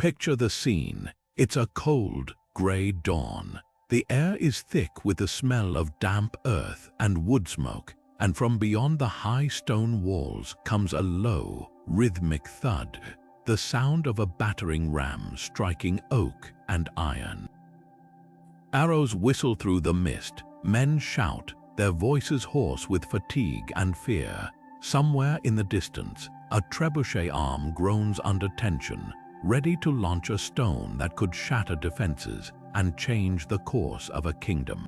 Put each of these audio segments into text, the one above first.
Picture the scene. It's a cold, grey dawn. The air is thick with the smell of damp earth and wood smoke, and from beyond the high stone walls comes a low, rhythmic thud, the sound of a battering ram striking oak and iron. Arrows whistle through the mist, men shout, their voices hoarse with fatigue and fear. Somewhere in the distance, a trebuchet arm groans under tension, ready to launch a stone that could shatter defenses and change the course of a kingdom.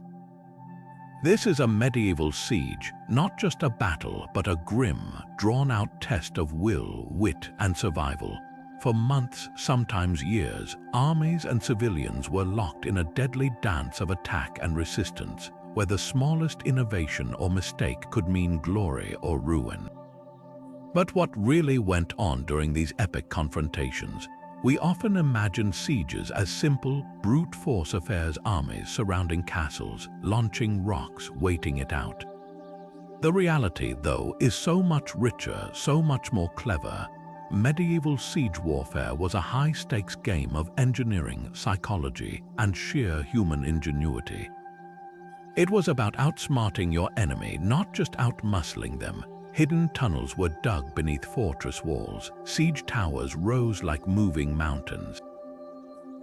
This is a medieval siege, not just a battle, but a grim, drawn-out test of will, wit, and survival. For months, sometimes years, armies and civilians were locked in a deadly dance of attack and resistance, where the smallest innovation or mistake could mean glory or ruin. But what really went on during these epic confrontations? We often imagine sieges as simple, brute force affairs, armies surrounding castles, launching rocks, waiting it out. The reality, though, is so much richer, so much more clever. Medieval siege warfare was a high-stakes game of engineering, psychology, and sheer human ingenuity. It was about outsmarting your enemy, not just outmuscling them. Hidden tunnels were dug beneath fortress walls. Siege towers rose like moving mountains.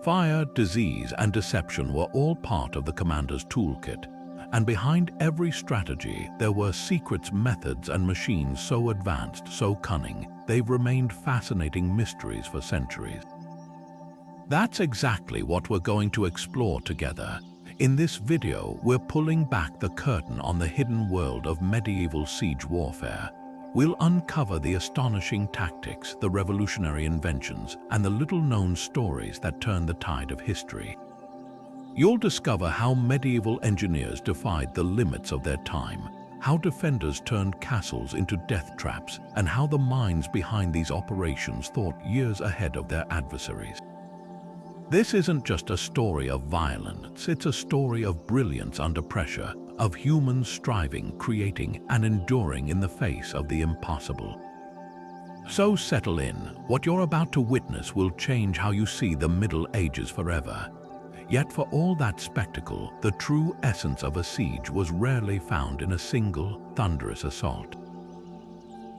Fire, disease, and deception were all part of the commander's toolkit. And behind every strategy, there were secrets, methods, and machines so advanced, so cunning, they've remained fascinating mysteries for centuries. That's exactly what we're going to explore together. In this video, we're pulling back the curtain on the hidden world of medieval siege warfare. We'll uncover the astonishing tactics, the revolutionary inventions, and the little-known stories that turn the tide of history. You'll discover how medieval engineers defied the limits of their time, how defenders turned castles into death traps, and how the minds behind these operations thought years ahead of their adversaries. This isn't just a story of violence, it's a story of brilliance under pressure, of humans striving, creating, and enduring in the face of the impossible. So settle in. What you're about to witness will change how you see the Middle Ages forever. Yet for all that spectacle, the true essence of a siege was rarely found in a single, thunderous assault.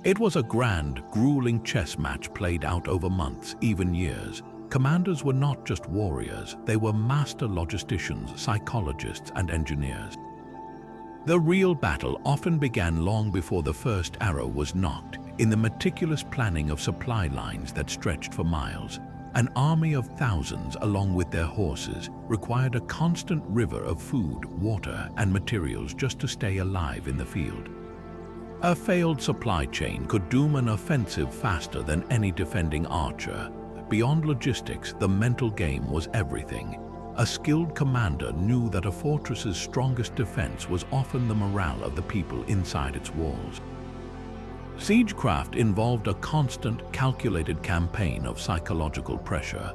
It was a grand, grueling chess match played out over months, even years. Commanders were not just warriors, they were master logisticians, psychologists, and engineers. The real battle often began long before the first arrow was nocked, in the meticulous planning of supply lines that stretched for miles. An army of thousands, along with their horses, required a constant river of food, water, and materials just to stay alive in the field. A failed supply chain could doom an offensive faster than any defending archer. Beyond logistics, the mental game was everything. A skilled commander knew that a fortress's strongest defense was often the morale of the people inside its walls. Siegecraft involved a constant, calculated campaign of psychological pressure.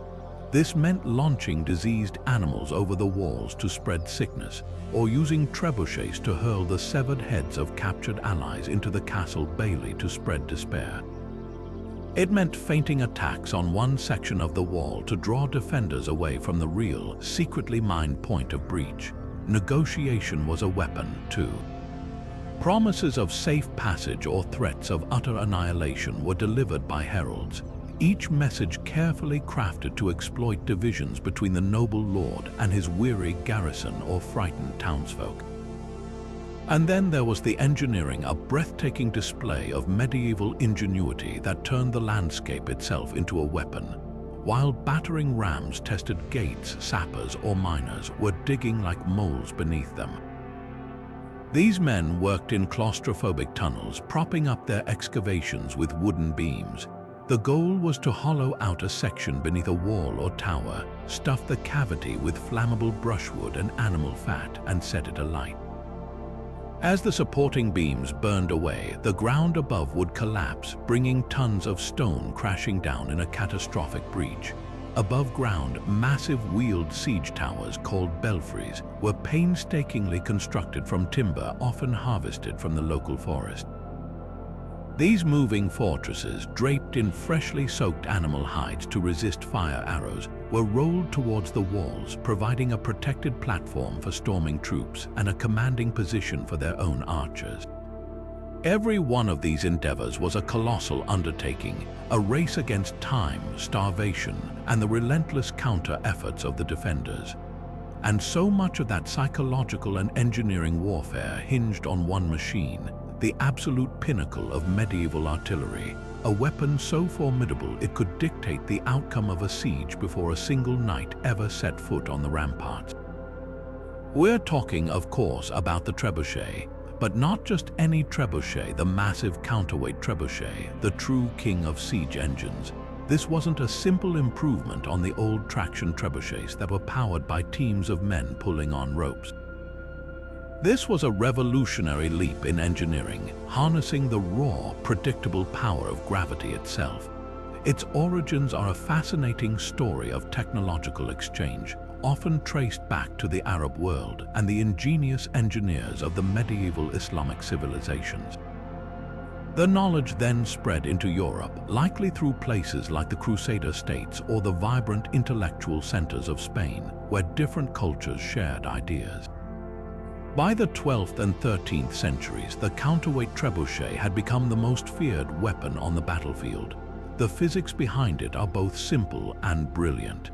This meant launching diseased animals over the walls to spread sickness, or using trebuchets to hurl the severed heads of captured allies into the castle bailey to spread despair. It meant feinting attacks on one section of the wall to draw defenders away from the real, secretly mined point of breach. Negotiation was a weapon, too. Promises of safe passage or threats of utter annihilation were delivered by heralds, each message carefully crafted to exploit divisions between the noble lord and his weary garrison or frightened townsfolk. And then there was the engineering, a breathtaking display of medieval ingenuity that turned the landscape itself into a weapon. While battering rams tested gates, sappers or miners were digging like moles beneath them. These men worked in claustrophobic tunnels, propping up their excavations with wooden beams. The goal was to hollow out a section beneath a wall or tower, stuff the cavity with flammable brushwood and animal fat, and set it alight. As the supporting beams burned away, the ground above would collapse, bringing tons of stone crashing down in a catastrophic breach. Above ground, massive wheeled siege towers called belfries were painstakingly constructed from timber often harvested from the local forest. These moving fortresses, draped in freshly soaked animal hides to resist fire arrows, were rolled towards the walls, providing a protected platform for storming troops and a commanding position for their own archers. Every one of these endeavors was a colossal undertaking, a race against time, starvation, and the relentless counter-efforts of the defenders. And so much of that psychological and engineering warfare hinged on one machine, the absolute pinnacle of medieval artillery, a weapon so formidable it could dictate the outcome of a siege before a single knight ever set foot on the ramparts. We're talking, of course, about the trebuchet, but not just any trebuchet, the massive counterweight trebuchet, the true king of siege engines. This wasn't a simple improvement on the old traction trebuchets that were powered by teams of men pulling on ropes. This was a revolutionary leap in engineering, harnessing the raw, predictable power of gravity itself. Its origins are a fascinating story of technological exchange, often traced back to the Arab world and the ingenious engineers of the medieval Islamic civilizations. The knowledge then spread into Europe, likely through places like the Crusader states or the vibrant intellectual centers of Spain, where different cultures shared ideas. By the 12th and 13th centuries, the counterweight trebuchet had become the most feared weapon on the battlefield. The physics behind it are both simple and brilliant.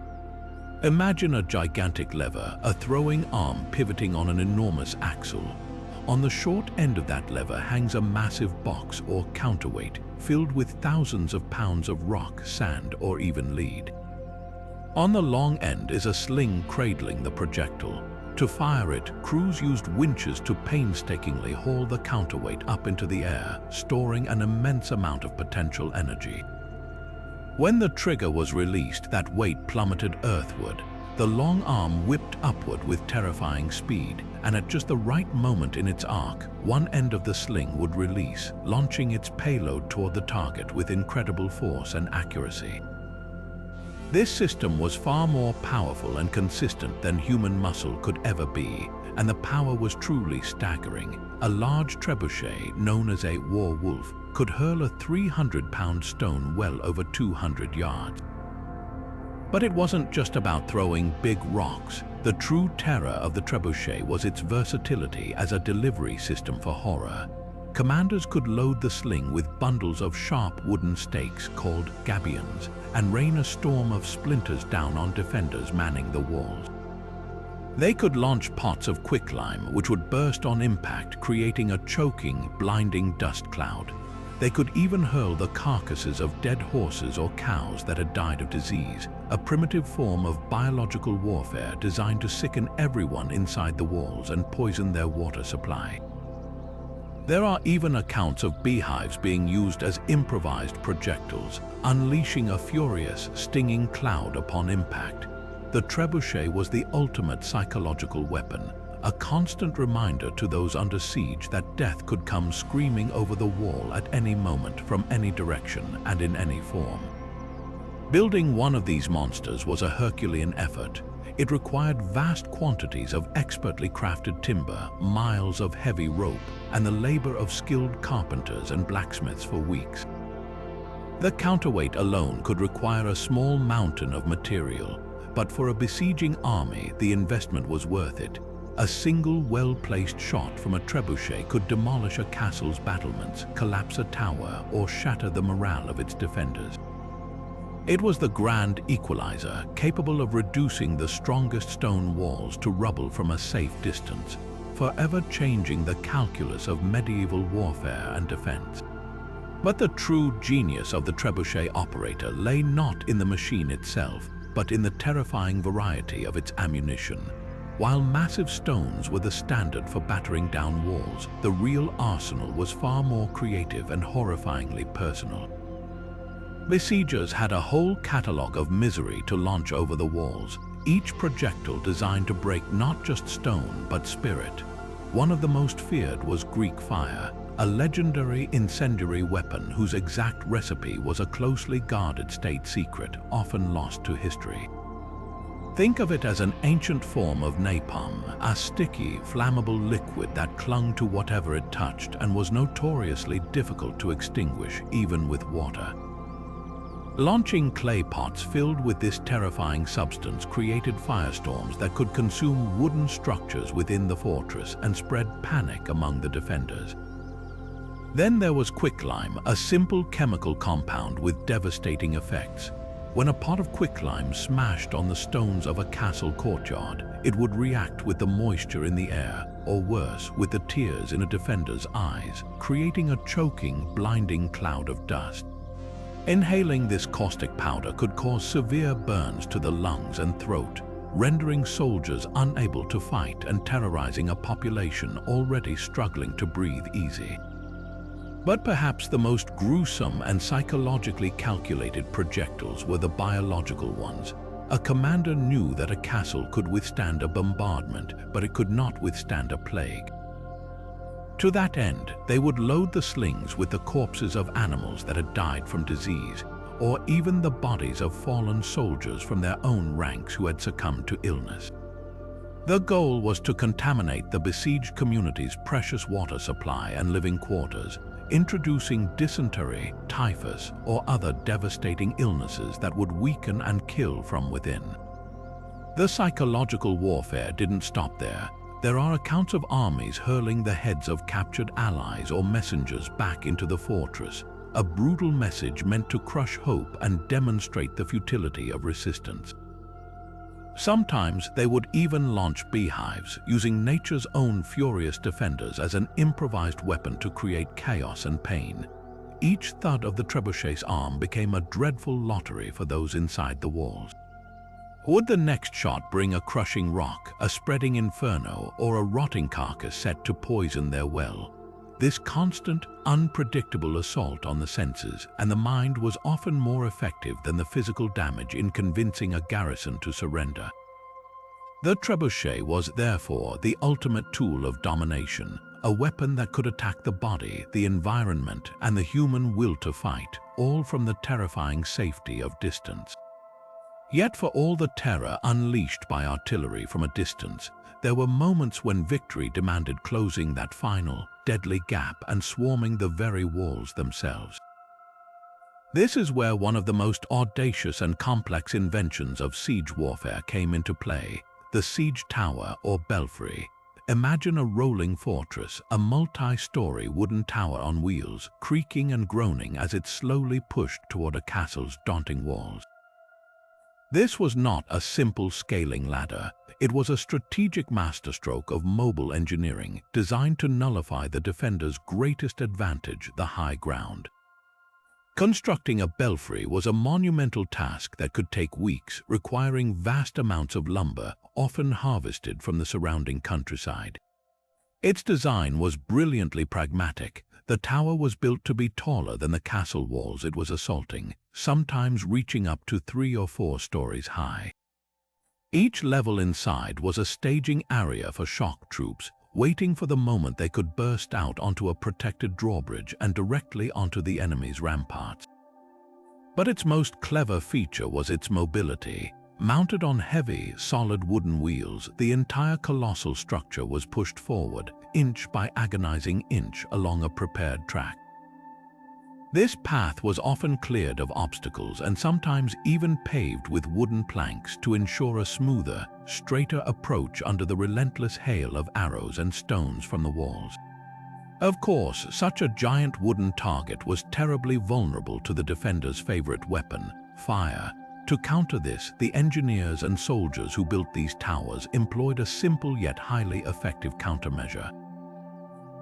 Imagine a gigantic lever, a throwing arm pivoting on an enormous axle. On the short end of that lever hangs a massive box or counterweight filled with thousands of pounds of rock, sand, or even lead. On the long end is a sling cradling the projectile. To fire it, crews used winches to painstakingly haul the counterweight up into the air, storing an immense amount of potential energy. When the trigger was released, that weight plummeted earthward. The long arm whipped upward with terrifying speed, and at just the right moment in its arc, one end of the sling would release, launching its payload toward the target with incredible force and accuracy. This system was far more powerful and consistent than human muscle could ever be, and the power was truly staggering. A large trebuchet, known as a war wolf, could hurl a 300-pound stone well over 200 yards. But it wasn't just about throwing big rocks. The true terror of the trebuchet was its versatility as a delivery system for horror. Commanders could load the sling with bundles of sharp wooden stakes called gabions and rain a storm of splinters down on defenders manning the walls. They could launch pots of quicklime which would burst on impact, creating a choking, blinding dust cloud. They could even hurl the carcasses of dead horses or cows that had died of disease, a primitive form of biological warfare designed to sicken everyone inside the walls and poison their water supply. There are even accounts of beehives being used as improvised projectiles, unleashing a furious, stinging cloud upon impact. The trebuchet was the ultimate psychological weapon, a constant reminder to those under siege that death could come screaming over the wall at any moment from any direction and in any form. Building one of these monsters was a Herculean effort. It required vast quantities of expertly crafted timber, miles of heavy rope, and the labor of skilled carpenters and blacksmiths for weeks. The counterweight alone could require a small mountain of material, but for a besieging army, the investment was worth it. A single well-placed shot from a trebuchet could demolish a castle's battlements, collapse a tower, or shatter the morale of its defenders. It was the grand equalizer, capable of reducing the strongest stone walls to rubble from a safe distance, forever changing the calculus of medieval warfare and defense. But the true genius of the trebuchet operator lay not in the machine itself, but in the terrifying variety of its ammunition. While massive stones were the standard for battering down walls, the real arsenal was far more creative and horrifyingly personal. Besiegers had a whole catalogue of misery to launch over the walls, each projectile designed to break not just stone but spirit. One of the most feared was Greek fire, a legendary incendiary weapon whose exact recipe was a closely guarded state secret, often lost to history. Think of it as an ancient form of napalm, a sticky, flammable liquid that clung to whatever it touched and was notoriously difficult to extinguish even with water. Launching clay pots filled with this terrifying substance created firestorms that could consume wooden structures within the fortress and spread panic among the defenders. Then there was quicklime, a simple chemical compound with devastating effects. When a pot of quicklime smashed on the stones of a castle courtyard, it would react with the moisture in the air, or worse, with the tears in a defender's eyes, creating a choking, blinding cloud of dust. Inhaling this caustic powder could cause severe burns to the lungs and throat, rendering soldiers unable to fight and terrorizing a population already struggling to breathe easy. But perhaps the most gruesome and psychologically calculated projectiles were the biological ones. A commander knew that a castle could withstand a bombardment, but it could not withstand a plague. To that end, they would load the slings with the corpses of animals that had died from disease, or even the bodies of fallen soldiers from their own ranks who had succumbed to illness. The goal was to contaminate the besieged community's precious water supply and living quarters, introducing dysentery, typhus, or other devastating illnesses that would weaken and kill from within. The psychological warfare didn't stop there. There are accounts of armies hurling the heads of captured allies or messengers back into the fortress, a brutal message meant to crush hope and demonstrate the futility of resistance. Sometimes they would even launch beehives, using nature's own furious defenders as an improvised weapon to create chaos and pain. Each thud of the trebuchet's arm became a dreadful lottery for those inside the walls. Would the next shot bring a crushing rock, a spreading inferno, or a rotting carcass set to poison their well? This constant, unpredictable assault on the senses and the mind was often more effective than the physical damage in convincing a garrison to surrender. The trebuchet was therefore the ultimate tool of domination, a weapon that could attack the body, the environment, and the human will to fight, all from the terrifying safety of distance. Yet for all the terror unleashed by artillery from a distance, there were moments when victory demanded closing that final, deadly gap and swarming the very walls themselves. This is where one of the most audacious and complex inventions of siege warfare came into play, the siege tower or belfry. Imagine a rolling fortress, a multi-story wooden tower on wheels, creaking and groaning as it slowly pushed toward a castle's daunting walls. This was not a simple scaling ladder. It was a strategic masterstroke of mobile engineering designed to nullify the defender's greatest advantage, the high ground. Constructing a belfry was a monumental task that could take weeks, requiring vast amounts of lumber, often harvested from the surrounding countryside. Its design was brilliantly pragmatic. The tower was built to be taller than the castle walls it was assaulting, sometimes reaching up to 3 or 4 stories high. Each level inside was a staging area for shock troops, waiting for the moment they could burst out onto a protected drawbridge and directly onto the enemy's ramparts. But its most clever feature was its mobility. Mounted on heavy, solid wooden wheels, the entire colossal structure was pushed forward, inch by agonizing inch, along a prepared track. This path was often cleared of obstacles and sometimes even paved with wooden planks to ensure a smoother, straighter approach under the relentless hail of arrows and stones from the walls. Of course, such a giant wooden target was terribly vulnerable to the defender's favorite weapon, fire. To counter this, the engineers and soldiers who built these towers employed a simple yet highly effective countermeasure.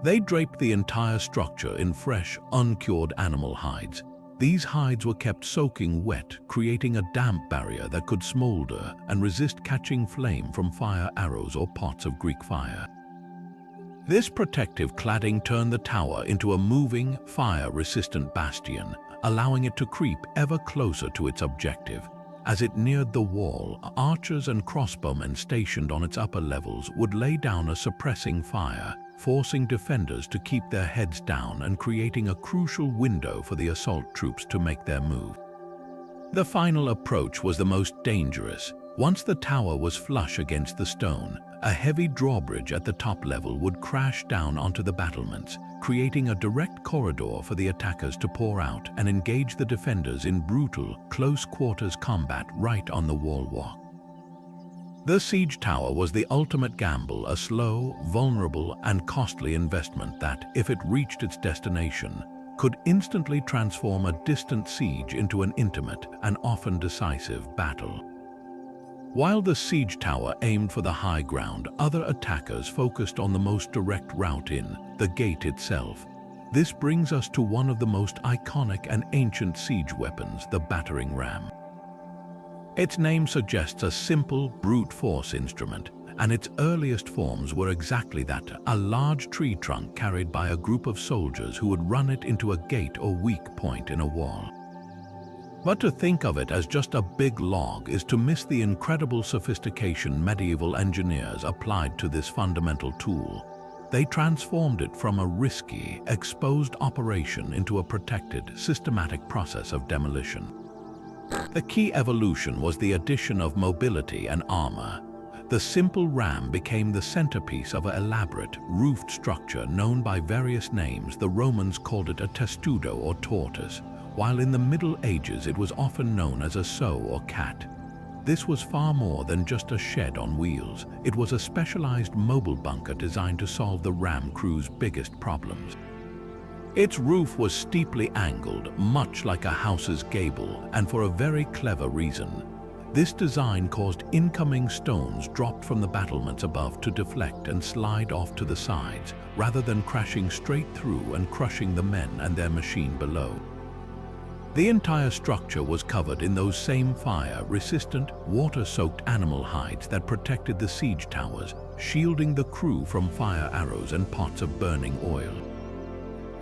They draped the entire structure in fresh, uncured animal hides. These hides were kept soaking wet, creating a damp barrier that could smolder and resist catching flame from fire arrows or pots of Greek fire. This protective cladding turned the tower into a moving, fire-resistant bastion, allowing it to creep ever closer to its objective. As it neared the wall, archers and crossbowmen stationed on its upper levels would lay down a suppressing fire, forcing defenders to keep their heads down and creating a crucial window for the assault troops to make their move. The final approach was the most dangerous. Once the tower was flush against the stone, a heavy drawbridge at the top level would crash down onto the battlements, creating a direct corridor for the attackers to pour out and engage the defenders in brutal, close-quarters combat right on the wall walk. The siege tower was the ultimate gamble, a slow, vulnerable, and costly investment that, if it reached its destination, could instantly transform a distant siege into an intimate and often decisive battle. While the siege tower aimed for the high ground, other attackers focused on the most direct route in, the gate itself. This brings us to one of the most iconic and ancient siege weapons, the battering ram. Its name suggests a simple, brute force instrument, and its earliest forms were exactly that, a large tree trunk carried by a group of soldiers who would run it into a gate or weak point in a wall. But to think of it as just a big log is to miss the incredible sophistication medieval engineers applied to this fundamental tool. They transformed it from a risky, exposed operation into a protected, systematic process of demolition. The key evolution was the addition of mobility and armor. The simple ram became the centerpiece of an elaborate, roofed structure known by various names. The Romans called it a testudo or tortoise, while in the Middle Ages it was often known as a sow or cat. This was far more than just a shed on wheels. It was a specialized mobile bunker designed to solve the ram crew's biggest problems. Its roof was steeply angled, much like a house's gable, and for a very clever reason. This design caused incoming stones dropped from the battlements above to deflect and slide off to the sides, rather than crashing straight through and crushing the men and their machine below. The entire structure was covered in those same fire-resistant, water-soaked animal hides that protected the siege towers, shielding the crew from fire arrows and pots of burning oil.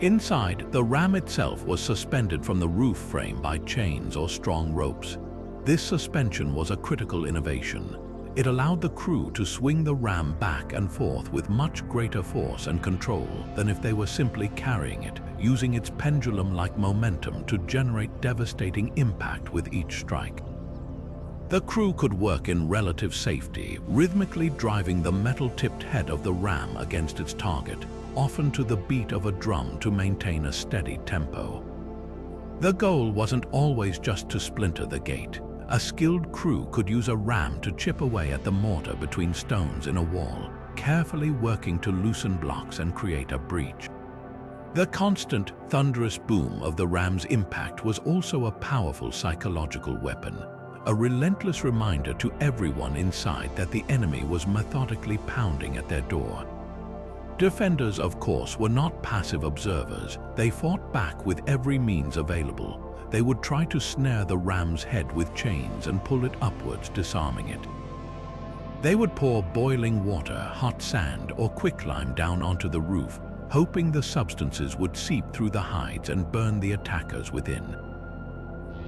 Inside, the ram itself was suspended from the roof frame by chains or strong ropes. This suspension was a critical innovation. It allowed the crew to swing the ram back and forth with much greater force and control than if they were simply carrying it, using its pendulum-like momentum to generate devastating impact with each strike. The crew could work in relative safety, rhythmically driving the metal-tipped head of the ram against its target, often to the beat of a drum to maintain a steady tempo. The goal wasn't always just to splinter the gate. A skilled crew could use a ram to chip away at the mortar between stones in a wall, carefully working to loosen blocks and create a breach. The constant, thunderous boom of the ram's impact was also a powerful psychological weapon, a relentless reminder to everyone inside that the enemy was methodically pounding at their door. Defenders, of course, were not passive observers. They fought back with every means available. They would try to snare the ram's head with chains and pull it upwards, disarming it. They would pour boiling water, hot sand, or quicklime down onto the roof, hoping the substances would seep through the hides and burn the attackers within.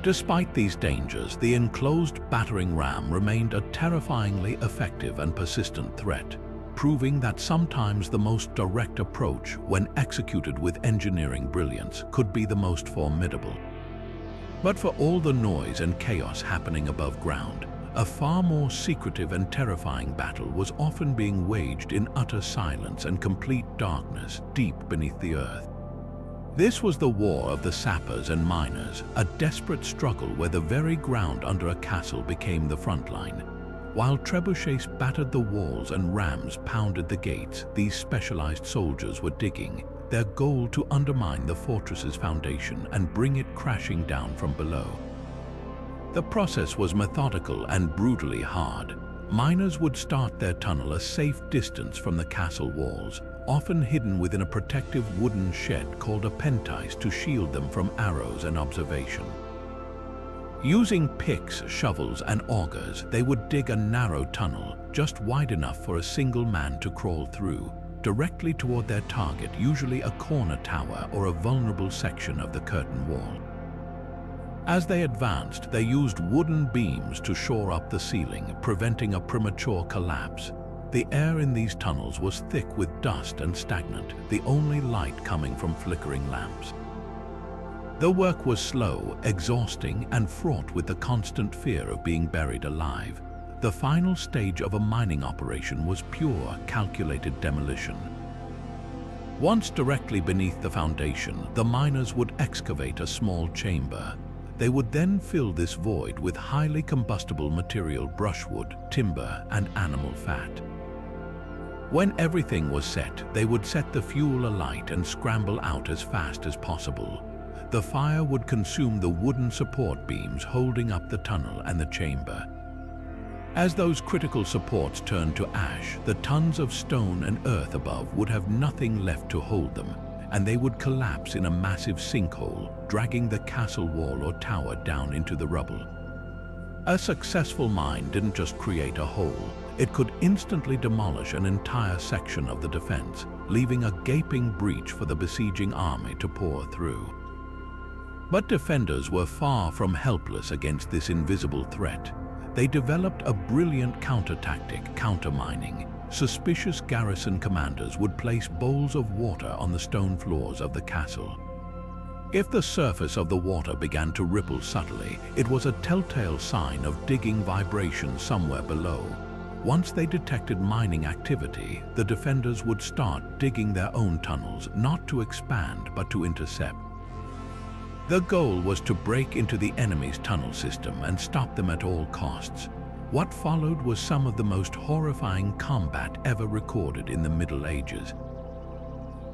Despite these dangers, the enclosed battering ram remained a terrifyingly effective and persistent threat, proving that sometimes the most direct approach, when executed with engineering brilliance, could be the most formidable. But for all the noise and chaos happening above ground, a far more secretive and terrifying battle was often being waged in utter silence and complete darkness deep beneath the earth. This was the war of the sappers and miners, a desperate struggle where the very ground under a castle became the front line. While trebuchets battered the walls and rams pounded the gates, these specialized soldiers were digging, their goal to undermine the fortress's foundation and bring it crashing down from below. The process was methodical and brutally hard. Miners would start their tunnel a safe distance from the castle walls, often hidden within a protective wooden shed called a pentice to shield them from arrows and observation. Using picks, shovels, and augers, they would dig a narrow tunnel, just wide enough for a single man to crawl through, directly toward their target, usually a corner tower or a vulnerable section of the curtain wall. As they advanced, they used wooden beams to shore up the ceiling, preventing a premature collapse. The air in these tunnels was thick with dust and stagnant, the only light coming from flickering lamps. The work was slow, exhausting, and fraught with the constant fear of being buried alive. The final stage of a mining operation was pure, calculated demolition. Once directly beneath the foundation, the miners would excavate a small chamber. They would then fill this void with highly combustible material, brushwood, timber, and animal fat. When everything was set, they would set the fuel alight and scramble out as fast as possible. The fire would consume the wooden support beams holding up the tunnel and the chamber. As those critical supports turned to ash, the tons of stone and earth above would have nothing left to hold them, and they would collapse in a massive sinkhole, dragging the castle wall or tower down into the rubble. A successful mine didn't just create a hole, it could instantly demolish an entire section of the defense, leaving a gaping breach for the besieging army to pour through. But defenders were far from helpless against this invisible threat. They developed a brilliant counter-tactic, counter-mining. Suspicious garrison commanders would place bowls of water on the stone floors of the castle. If the surface of the water began to ripple subtly, it was a telltale sign of digging vibration somewhere below. Once they detected mining activity, the defenders would start digging their own tunnels, not to expand but to intercept. The goal was to break into the enemy's tunnel system and stop them at all costs. What followed was some of the most horrifying combat ever recorded in the Middle Ages.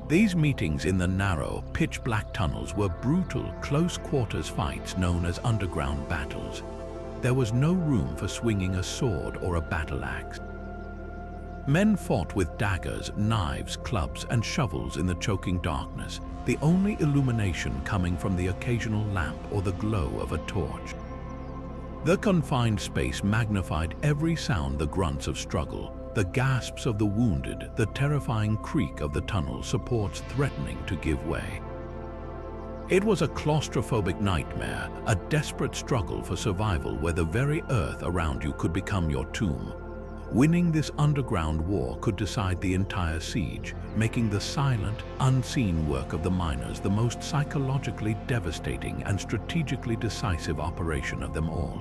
These meetings in the narrow, pitch-black tunnels were brutal, close-quarters fights known as underground battles. There was no room for swinging a sword or a battle axe. Men fought with daggers, knives, clubs, and shovels in the choking darkness, the only illumination coming from the occasional lamp or the glow of a torch. The confined space magnified every sound: the grunts of struggle, the gasps of the wounded, the terrifying creak of the tunnel supports threatening to give way. It was a claustrophobic nightmare, a desperate struggle for survival where the very earth around you could become your tomb. Winning this underground war could decide the entire siege, making the silent, unseen work of the miners the most psychologically devastating and strategically decisive operation of them all.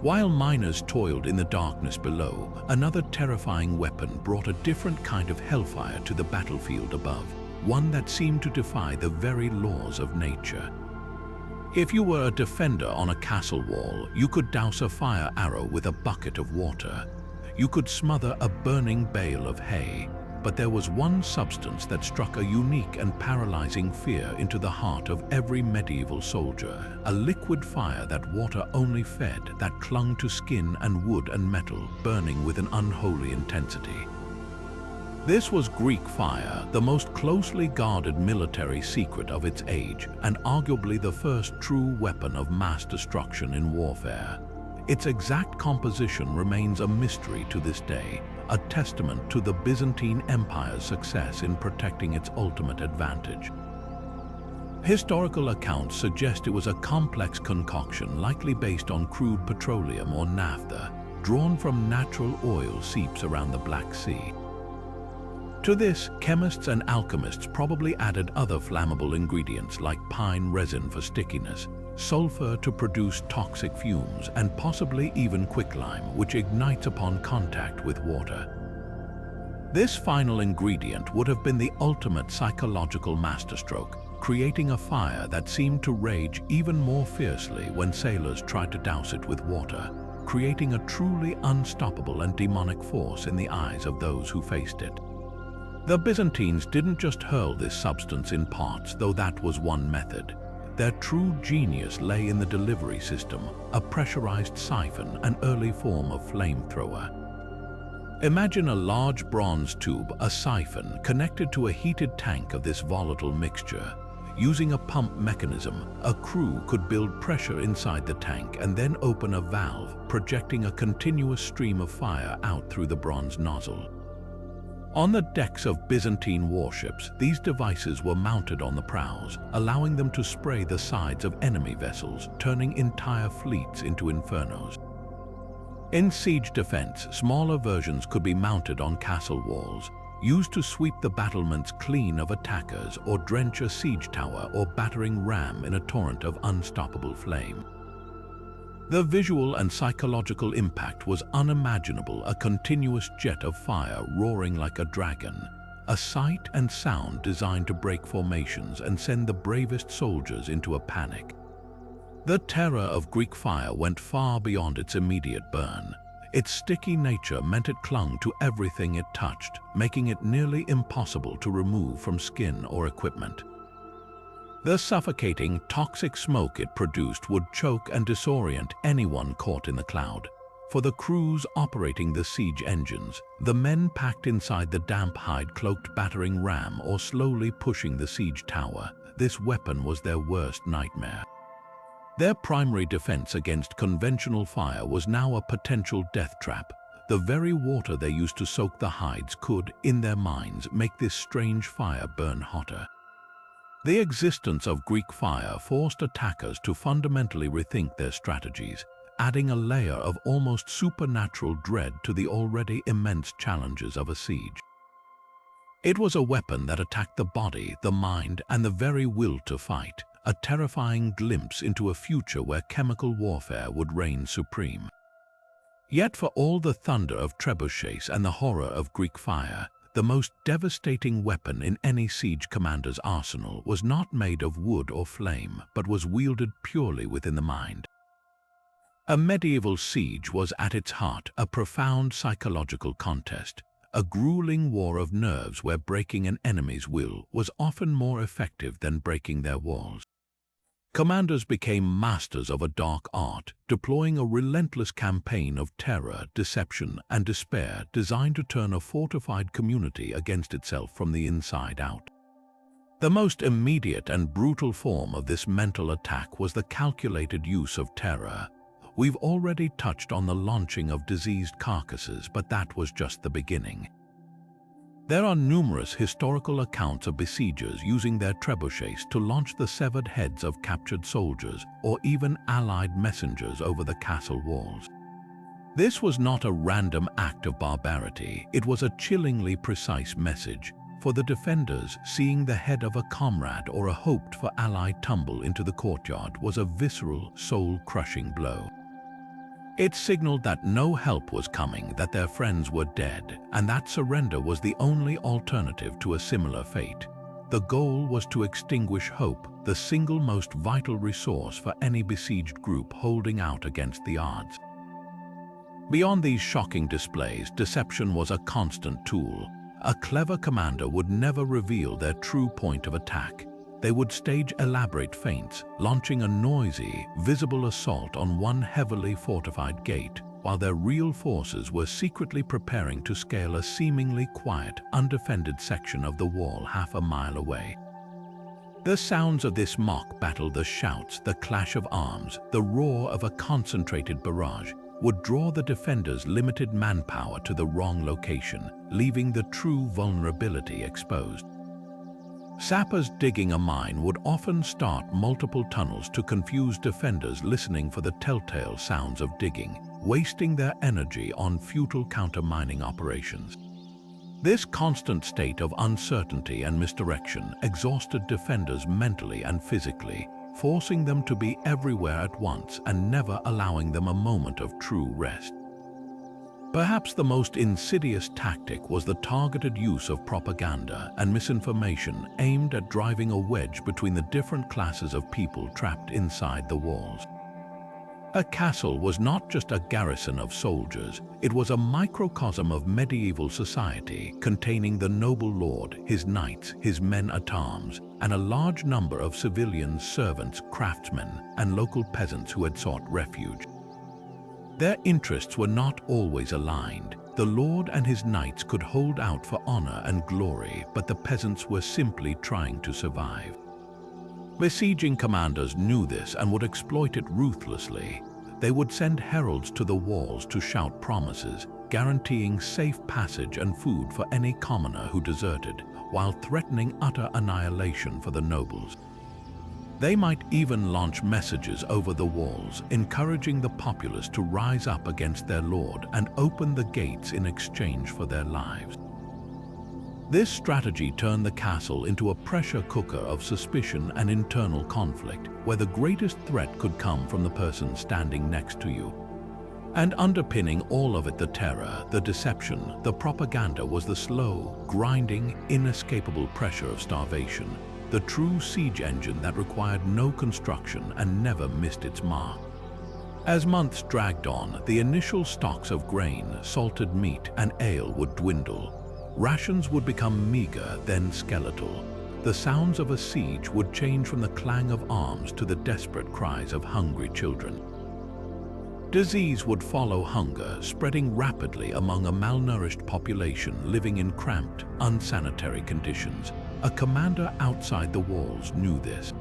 While miners toiled in the darkness below, another terrifying weapon brought a different kind of hellfire to the battlefield above, one that seemed to defy the very laws of nature. If you were a defender on a castle wall, you could douse a fire arrow with a bucket of water. You could smother a burning bale of hay, but there was one substance that struck a unique and paralyzing fear into the heart of every medieval soldier, a liquid fire that water only fed, that clung to skin and wood and metal, burning with an unholy intensity. This was Greek fire, the most closely guarded military secret of its age, and arguably the first true weapon of mass destruction in warfare. Its exact composition remains a mystery to this day, a testament to the Byzantine Empire's success in protecting its ultimate advantage. Historical accounts suggest it was a complex concoction likely based on crude petroleum or naphtha, drawn from natural oil seeps around the Black Sea. To this, chemists and alchemists probably added other flammable ingredients like pine resin for stickiness, sulfur to produce toxic fumes, and possibly even quicklime, which ignites upon contact with water. This final ingredient would have been the ultimate psychological masterstroke, creating a fire that seemed to rage even more fiercely when sailors tried to douse it with water, creating a truly unstoppable and demonic force in the eyes of those who faced it. The Byzantines didn't just hurl this substance in pots, though that was one method. Their true genius lay in the delivery system, a pressurized siphon, an early form of flamethrower. Imagine a large bronze tube, a siphon, connected to a heated tank of this volatile mixture. Using a pump mechanism, a crew could build pressure inside the tank and then open a valve, projecting a continuous stream of fire out through the bronze nozzle. On the decks of Byzantine warships, these devices were mounted on the prows, allowing them to spray the sides of enemy vessels, turning entire fleets into infernos. In siege defense, smaller versions could be mounted on castle walls, used to sweep the battlements clean of attackers or drench a siege tower or battering ram in a torrent of unstoppable flame. The visual and psychological impact was unimaginable, a continuous jet of fire roaring like a dragon, a sight and sound designed to break formations and send the bravest soldiers into a panic. The terror of Greek fire went far beyond its immediate burn. Its sticky nature meant it clung to everything it touched, making it nearly impossible to remove from skin or equipment. The suffocating, toxic smoke it produced would choke and disorient anyone caught in the cloud. For the crews operating the siege engines, the men packed inside the damp hide-cloaked battering ram or slowly pushing the siege tower, this weapon was their worst nightmare. Their primary defense against conventional fire was now a potential death trap. The very water they used to soak the hides could, in their minds, make this strange fire burn hotter. The existence of Greek fire forced attackers to fundamentally rethink their strategies, adding a layer of almost supernatural dread to the already immense challenges of a siege. It was a weapon that attacked the body, the mind, and the very will to fight, a terrifying glimpse into a future where chemical warfare would reign supreme. Yet for all the thunder of trebuchets and the horror of Greek fire, the most devastating weapon in any siege commander's arsenal was not made of wood or flame, but was wielded purely within the mind. A medieval siege was at its heart a profound psychological contest, a grueling war of nerves where breaking an enemy's will was often more effective than breaking their walls. Commanders became masters of a dark art, deploying a relentless campaign of terror, deception, and despair designed to turn a fortified community against itself from the inside out. The most immediate and brutal form of this mental attack was the calculated use of terror. We've already touched on the launching of diseased carcasses, but that was just the beginning. There are numerous historical accounts of besiegers using their trebuchets to launch the severed heads of captured soldiers or even allied messengers over the castle walls. This was not a random act of barbarity, it was a chillingly precise message. For the defenders, seeing the head of a comrade or a hoped-for ally tumble into the courtyard was a visceral, soul-crushing blow. It signaled that no help was coming, that their friends were dead, and that surrender was the only alternative to a similar fate. The goal was to extinguish hope, the single most vital resource for any besieged group holding out against the odds. Beyond these shocking displays, deception was a constant tool. A clever commander would never reveal their true point of attack. They would stage elaborate feints, launching a noisy, visible assault on one heavily fortified gate, while their real forces were secretly preparing to scale a seemingly quiet, undefended section of the wall half a mile away. The sounds of this mock battle, the shouts, the clash of arms, the roar of a concentrated barrage, would draw the defenders' limited manpower to the wrong location, leaving the true vulnerability exposed. Sappers digging a mine would often start multiple tunnels to confuse defenders listening for the telltale sounds of digging, wasting their energy on futile counter-mining operations. This constant state of uncertainty and misdirection exhausted defenders mentally and physically, forcing them to be everywhere at once and never allowing them a moment of true rest. Perhaps the most insidious tactic was the targeted use of propaganda and misinformation aimed at driving a wedge between the different classes of people trapped inside the walls. A castle was not just a garrison of soldiers, it was a microcosm of medieval society containing the noble lord, his knights, his men-at-arms, and a large number of civilians, servants, craftsmen, and local peasants who had sought refuge. Their interests were not always aligned. The lord and his knights could hold out for honor and glory, but the peasants were simply trying to survive. Besieging commanders knew this and would exploit it ruthlessly. They would send heralds to the walls to shout promises, guaranteeing safe passage and food for any commoner who deserted, while threatening utter annihilation for the nobles. They might even launch messages over the walls, encouraging the populace to rise up against their lord and open the gates in exchange for their lives. This strategy turned the castle into a pressure cooker of suspicion and internal conflict, where the greatest threat could come from the person standing next to you. And underpinning all of it, the terror, the deception, the propaganda, was the slow, grinding, inescapable pressure of starvation, the true siege engine that required no construction and never missed its mark. As months dragged on, the initial stocks of grain, salted meat, and ale would dwindle. Rations would become meager, then skeletal. The sounds of a siege would change from the clang of arms to the desperate cries of hungry children. Disease would follow hunger, spreading rapidly among a malnourished population living in cramped, unsanitary conditions. A commander outside the walls knew this.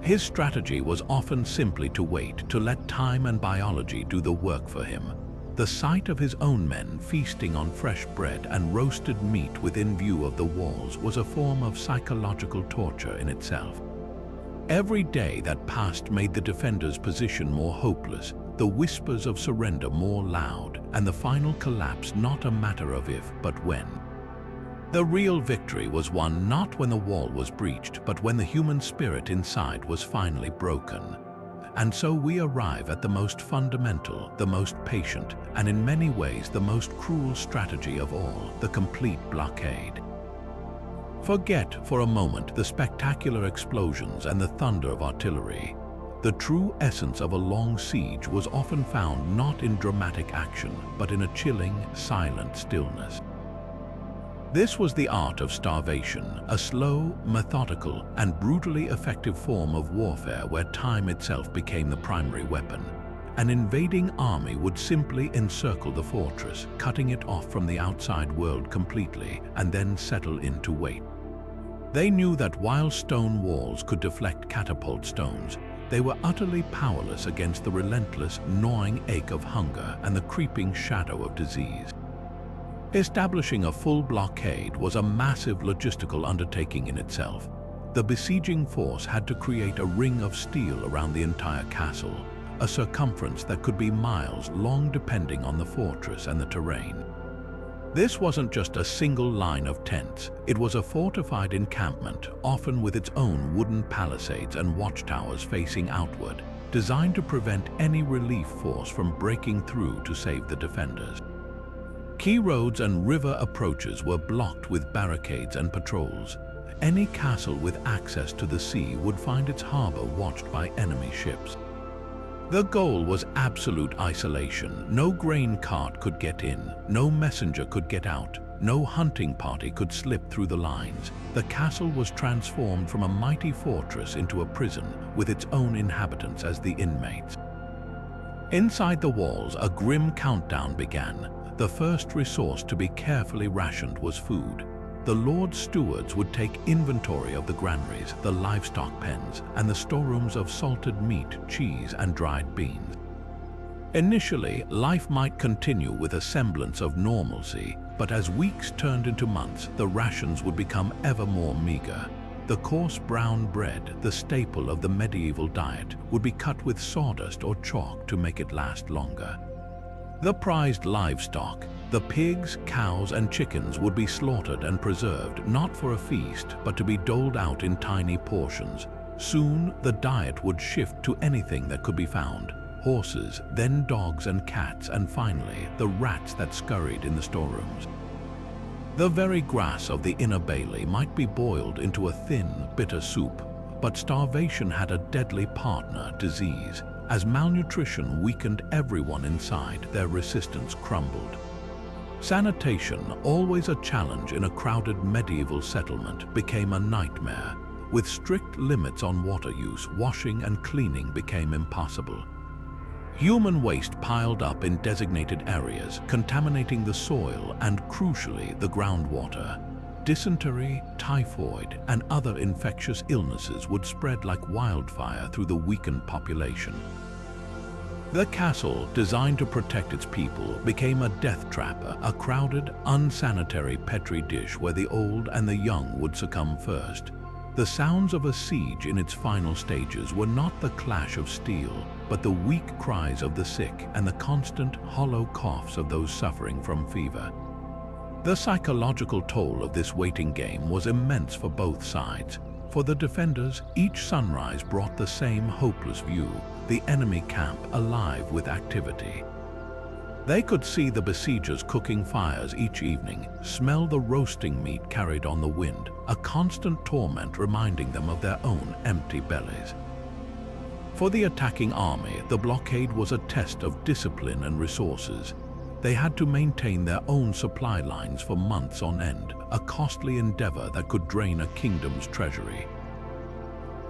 His strategy was often simply to wait, to let time and biology do the work for him. The sight of his own men feasting on fresh bread and roasted meat within view of the walls was a form of psychological torture in itself. Every day that passed made the defenders' position more hopeless, the whispers of surrender more loud, and the final collapse not a matter of if, but when. The real victory was won not when the wall was breached, but when the human spirit inside was finally broken. And so we arrive at the most fundamental, the most patient, and in many ways the most cruel strategy of all, the complete blockade. Forget for a moment the spectacular explosions and the thunder of artillery. The true essence of a long siege was often found not in dramatic action, but in a chilling, silent stillness. This was the art of starvation, a slow, methodical, and brutally effective form of warfare where time itself became the primary weapon. An invading army would simply encircle the fortress, cutting it off from the outside world completely, and then settle in to wait. They knew that while stone walls could deflect catapult stones, they were utterly powerless against the relentless, gnawing ache of hunger and the creeping shadow of disease. Establishing a full blockade was a massive logistical undertaking in itself. The besieging force had to create a ring of steel around the entire castle, a circumference that could be miles long depending on the fortress and the terrain. This wasn't just a single line of tents, it was a fortified encampment, often with its own wooden palisades and watchtowers facing outward, designed to prevent any relief force from breaking through to save the defenders. Key roads and river approaches were blocked with barricades and patrols. Any castle with access to the sea would find its harbor watched by enemy ships. The goal was absolute isolation. No grain cart could get in, no messenger could get out, no hunting party could slip through the lines. The castle was transformed from a mighty fortress into a prison with its own inhabitants as the inmates. Inside the walls, a grim countdown began. The first resource to be carefully rationed was food. The Lord Stewards would take inventory of the granaries, the livestock pens, and the storerooms of salted meat, cheese, and dried beans. Initially, life might continue with a semblance of normalcy, but as weeks turned into months, the rations would become ever more meager. The coarse brown bread, the staple of the medieval diet, would be cut with sawdust or chalk to make it last longer. The prized livestock, the pigs, cows, and chickens would be slaughtered and preserved not for a feast, but to be doled out in tiny portions. Soon, the diet would shift to anything that could be found: horses, then dogs and cats, and finally, the rats that scurried in the storerooms. The very grass of the inner bailey might be boiled into a thin, bitter soup, but starvation had a deadly partner, disease. As malnutrition weakened everyone inside, their resistance crumbled. Sanitation, always a challenge in a crowded medieval settlement, became a nightmare. With strict limits on water use, washing and cleaning became impossible. Human waste piled up in designated areas, contaminating the soil and, crucially, the groundwater. Dysentery, typhoid, and other infectious illnesses would spread like wildfire through the weakened population. The castle, designed to protect its people, became a death trap, a crowded, unsanitary petri dish where the old and the young would succumb first. The sounds of a siege in its final stages were not the clash of steel, but the weak cries of the sick and the constant, hollow coughs of those suffering from fever. The psychological toll of this waiting game was immense for both sides. For the defenders, each sunrise brought the same hopeless view, the enemy camp alive with activity. They could see the besiegers cooking fires each evening, smell the roasting meat carried on the wind, a constant torment reminding them of their own empty bellies. For the attacking army, the blockade was a test of discipline and resources. They had to maintain their own supply lines for months on end, a costly endeavor that could drain a kingdom's treasury.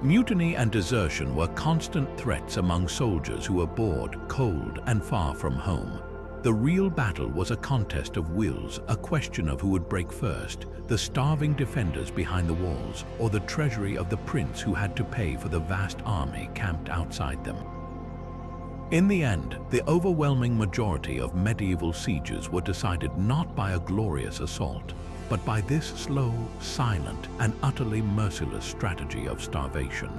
Mutiny and desertion were constant threats among soldiers who were bored, cold, and far from home. The real battle was a contest of wills, a question of who would break first, the starving defenders behind the walls, or the treasury of the prince who had to pay for the vast army camped outside them. In the end, the overwhelming majority of medieval sieges were decided not by a glorious assault, but by this slow, silent, and utterly merciless strategy of starvation.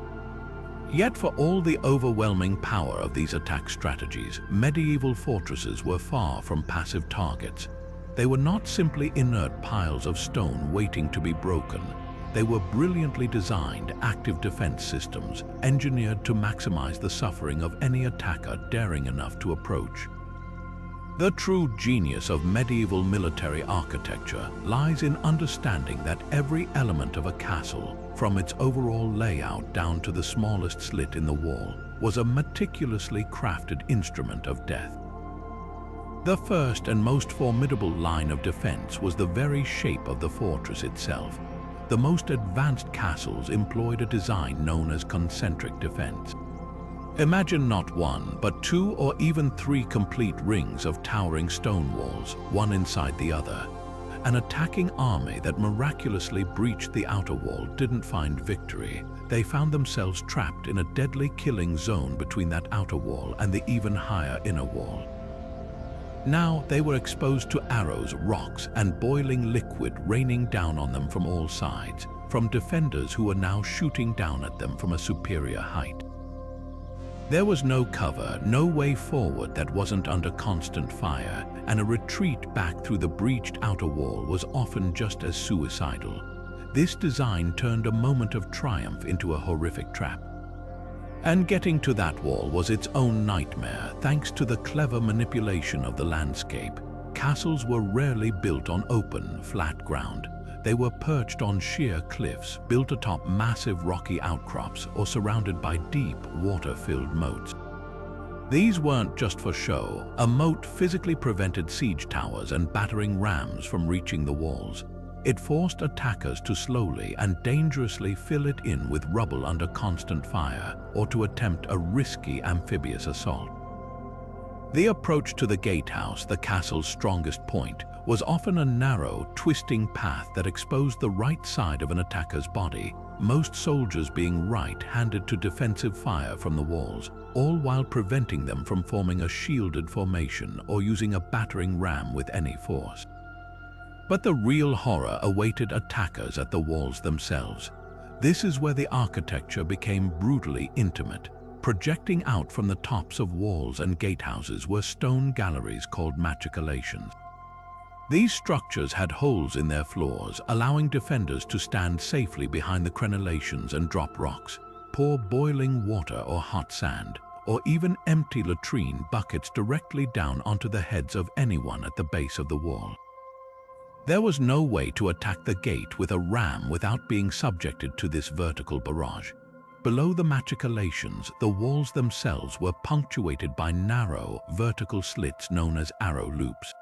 Yet for all the overwhelming power of these attack strategies, medieval fortresses were far from passive targets. They were not simply inert piles of stone waiting to be broken. They were brilliantly designed, active defense systems, engineered to maximize the suffering of any attacker daring enough to approach. The true genius of medieval military architecture lies in understanding that every element of a castle, from its overall layout down to the smallest slit in the wall, was a meticulously crafted instrument of death. The first and most formidable line of defense was the very shape of the fortress itself. The most advanced castles employed a design known as concentric defense. Imagine not one, but two or even three complete rings of towering stone walls, one inside the other. An attacking army that miraculously breached the outer wall didn't find victory. They found themselves trapped in a deadly killing zone between that outer wall and the even higher inner wall. Now they were exposed to arrows, rocks, and boiling liquid raining down on them from all sides, from defenders who were now shooting down at them from a superior height. There was no cover, no way forward that wasn't under constant fire, and a retreat back through the breached outer wall was often just as suicidal. This design turned a moment of triumph into a horrific trap. And getting to that wall was its own nightmare, thanks to the clever manipulation of the landscape. Castles were rarely built on open, flat ground. They were perched on sheer cliffs, built atop massive rocky outcrops, or surrounded by deep, water-filled moats. These weren't just for show. A moat physically prevented siege towers and battering rams from reaching the walls. It forced attackers to slowly and dangerously fill it in with rubble under constant fire, or to attempt a risky amphibious assault. The approach to the gatehouse, the castle's strongest point, was often a narrow, twisting path that exposed the right side of an attacker's body, most soldiers being right-handed to defensive fire from the walls, all while preventing them from forming a shielded formation or using a battering ram with any force. But the real horror awaited attackers at the walls themselves. This is where the architecture became brutally intimate. Projecting out from the tops of walls and gatehouses were stone galleries called machicolations. These structures had holes in their floors, allowing defenders to stand safely behind the crenellations and drop rocks, pour boiling water or hot sand, or even empty latrine buckets directly down onto the heads of anyone at the base of the wall. There was no way to attack the gate with a ram without being subjected to this vertical barrage. Below the machicolations, the walls themselves were punctuated by narrow, vertical slits known as arrow loops.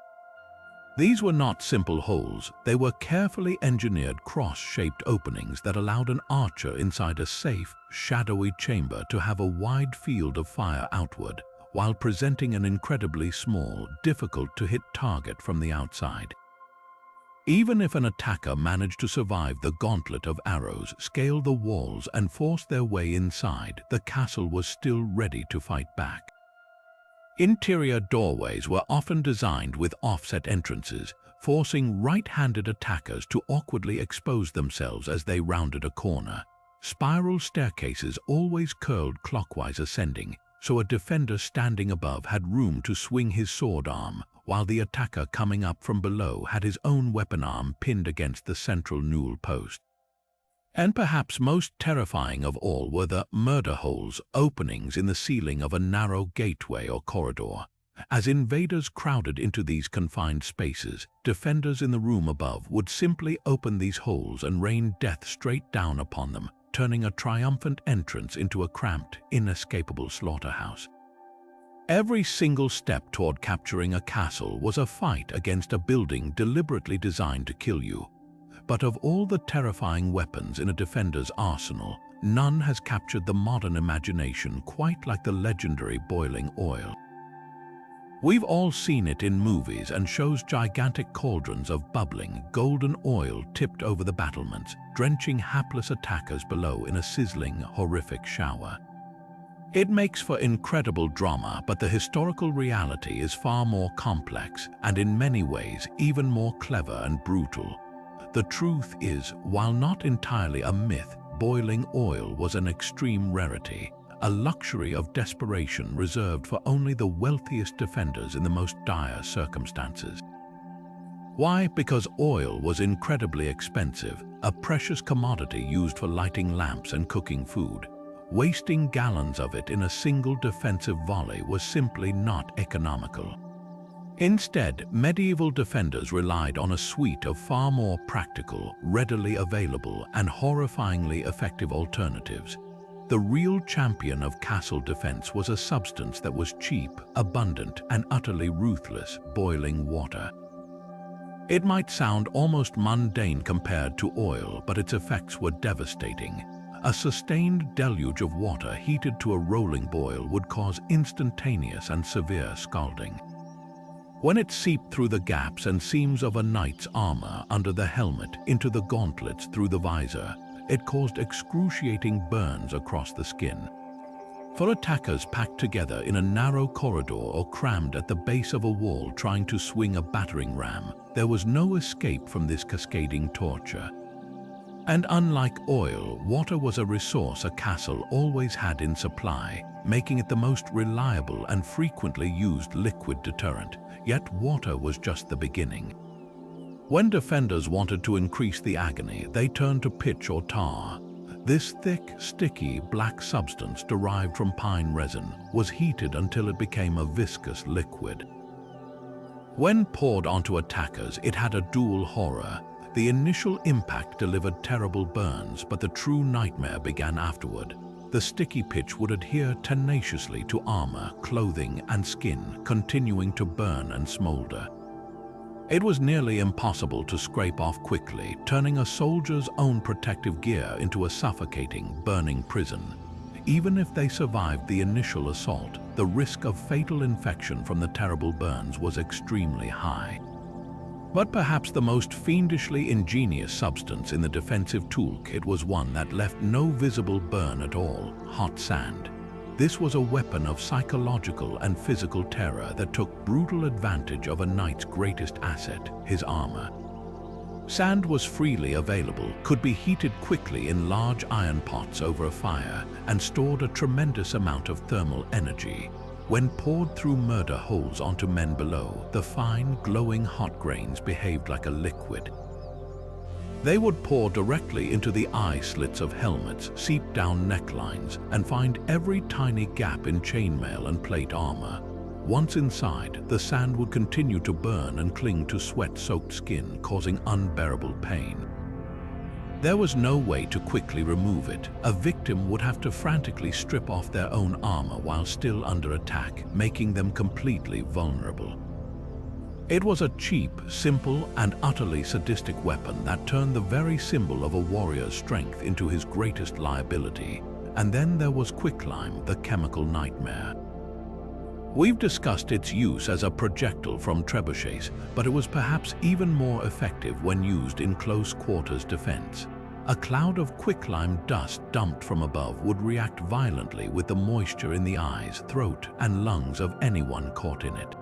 These were not simple holes. They were carefully engineered cross-shaped openings that allowed an archer inside a safe, shadowy chamber to have a wide field of fire outward, while presenting an incredibly small, difficult-to-hit target from the outside. Even if an attacker managed to survive the gauntlet of arrows, scale the walls, and force their way inside, the castle was still ready to fight back. Interior doorways were often designed with offset entrances, forcing right-handed attackers to awkwardly expose themselves as they rounded a corner. Spiral staircases always curled clockwise ascending, so a defender standing above had room to swing his sword arm, while the attacker coming up from below had his own weapon arm pinned against the central newel post. And perhaps most terrifying of all were the murder holes, openings in the ceiling of a narrow gateway or corridor. As invaders crowded into these confined spaces, defenders in the room above would simply open these holes and rain death straight down upon them, turning a triumphant entrance into a cramped, inescapable slaughterhouse. Every single step toward capturing a castle was a fight against a building deliberately designed to kill you. But of all the terrifying weapons in a defender's arsenal, none has captured the modern imagination quite like the legendary boiling oil. We've all seen it in movies and shows: gigantic cauldrons of bubbling, golden oil tipped over the battlements, drenching hapless attackers below in a sizzling, horrific shower. It makes for incredible drama, but the historical reality is far more complex and in many ways even more clever and brutal. The truth is, while not entirely a myth, boiling oil was an extreme rarity, a luxury of desperation reserved for only the wealthiest defenders in the most dire circumstances. Why? Because oil was incredibly expensive, a precious commodity used for lighting lamps and cooking food. Wasting gallons of it in a single defensive volley was simply not economical. Instead, medieval defenders relied on a suite of far more practical, readily available, and horrifyingly effective alternatives. The real champion of castle defense was a substance that was cheap, abundant, and utterly ruthless: boiling water. It might sound almost mundane compared to oil, but its effects were devastating. A sustained deluge of water heated to a rolling boil would cause instantaneous and severe scalding. When it seeped through the gaps and seams of a knight's armor under the helmet into the gauntlets through the visor, it caused excruciating burns across the skin. For attackers packed together in a narrow corridor or crammed at the base of a wall trying to swing a battering ram, there was no escape from this cascading torture. And unlike oil, water was a resource a castle always had in supply, making it the most reliable and frequently used liquid deterrent. Yet water was just the beginning. When defenders wanted to increase the agony, they turned to pitch or tar. This thick, sticky, black substance derived from pine resin was heated until it became a viscous liquid. When poured onto attackers, it had a dual horror. The initial impact delivered terrible burns, but the true nightmare began afterward. The sticky pitch would adhere tenaciously to armor, clothing, and skin, continuing to burn and smolder. It was nearly impossible to scrape off quickly, turning a soldier's own protective gear into a suffocating, burning prison. Even if they survived the initial assault, the risk of fatal infection from the terrible burns was extremely high. But perhaps the most fiendishly ingenious substance in the defensive toolkit was one that left no visible burn at all: hot sand. This was a weapon of psychological and physical terror that took brutal advantage of a knight's greatest asset, his armor. Sand was freely available, could be heated quickly in large iron pots over a fire, and stored a tremendous amount of thermal energy. When poured through murder holes onto men below, the fine, glowing hot grains behaved like a liquid. They would pour directly into the eye slits of helmets, seep down necklines, and find every tiny gap in chainmail and plate armor. Once inside, the sand would continue to burn and cling to sweat-soaked skin, causing unbearable pain. There was no way to quickly remove it. A victim would have to frantically strip off their own armor while still under attack, making them completely vulnerable. It was a cheap, simple, and utterly sadistic weapon that turned the very symbol of a warrior's strength into his greatest liability. And then there was quicklime, the chemical nightmare. We've discussed its use as a projectile from trebuchets, but it was perhaps even more effective when used in close quarters defense. A cloud of quicklime dust dumped from above would react violently with the moisture in the eyes, throat, and lungs of anyone caught in it.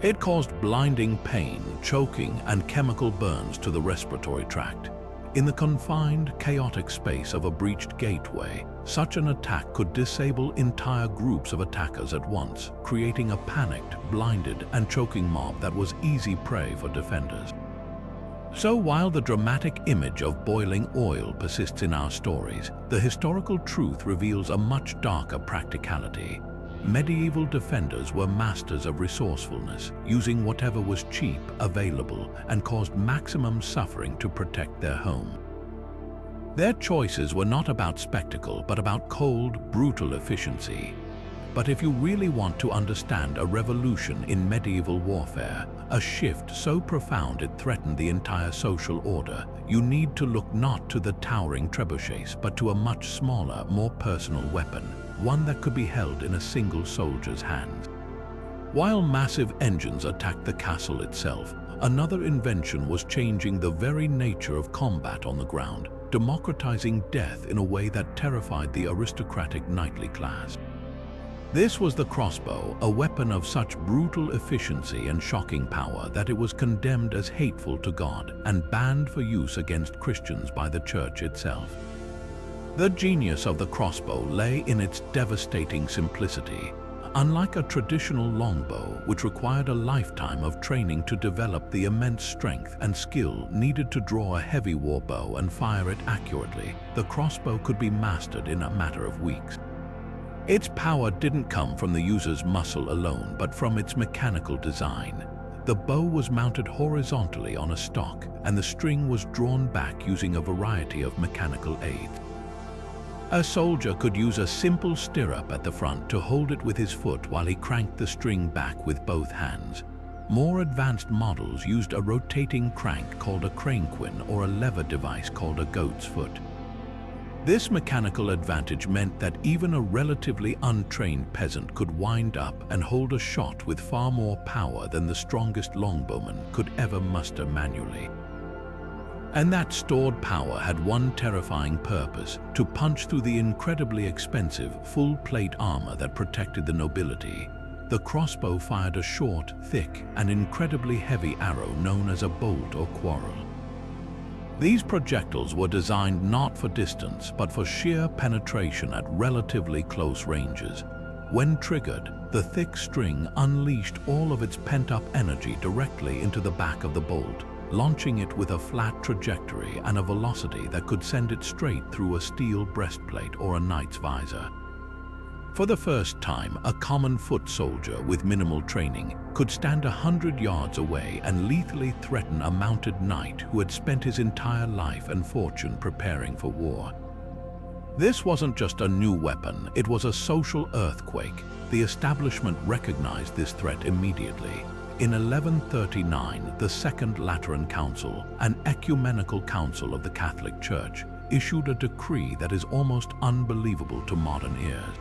It caused blinding pain, choking, and chemical burns to the respiratory tract. In the confined, chaotic space of a breached gateway, such an attack could disable entire groups of attackers at once, creating a panicked, blinded, and choking mob that was easy prey for defenders. So while the dramatic image of boiling oil persists in our stories, the historical truth reveals a much darker practicality. Medieval defenders were masters of resourcefulness, using whatever was cheap, available, and caused maximum suffering to protect their home. Their choices were not about spectacle, but about cold, brutal efficiency. But if you really want to understand a revolution in medieval warfare, a shift so profound it threatened the entire social order, you need to look not to the towering trebuchets, but to a much smaller, more personal weapon, one that could be held in a single soldier's hand. While massive engines attacked the castle itself, another invention was changing the very nature of combat on the ground, democratizing death in a way that terrified the aristocratic knightly class. This was the crossbow, a weapon of such brutal efficiency and shocking power that it was condemned as hateful to God and banned for use against Christians by the church itself. The genius of the crossbow lay in its devastating simplicity. Unlike a traditional longbow, which required a lifetime of training to develop the immense strength and skill needed to draw a heavy war bow and fire it accurately, the crossbow could be mastered in a matter of weeks. Its power didn't come from the user's muscle alone, but from its mechanical design. The bow was mounted horizontally on a stock, and the string was drawn back using a variety of mechanical aids. A soldier could use a simple stirrup at the front to hold it with his foot while he cranked the string back with both hands. More advanced models used a rotating crank called a cranequin or a lever device called a goat's foot. This mechanical advantage meant that even a relatively untrained peasant could wind up and hold a shot with far more power than the strongest longbowman could ever muster manually. And that stored power had one terrifying purpose: to punch through the incredibly expensive, full-plate armor that protected the nobility. The crossbow fired a short, thick, and incredibly heavy arrow known as a bolt or quarrel. These projectiles were designed not for distance, but for sheer penetration at relatively close ranges. When triggered, the thick string unleashed all of its pent-up energy directly into the back of the bolt, launching it with a flat trajectory and a velocity that could send it straight through a steel breastplate or a knight's visor. For the first time, a common foot soldier with minimal training could stand 100 yards away and lethally threaten a mounted knight who had spent his entire life and fortune preparing for war. This wasn't just a new weapon, it was a social earthquake. The establishment recognized this threat immediately. In 1139, the Second Lateran Council, an ecumenical council of the Catholic Church, issued a decree that is almost unbelievable to modern ears.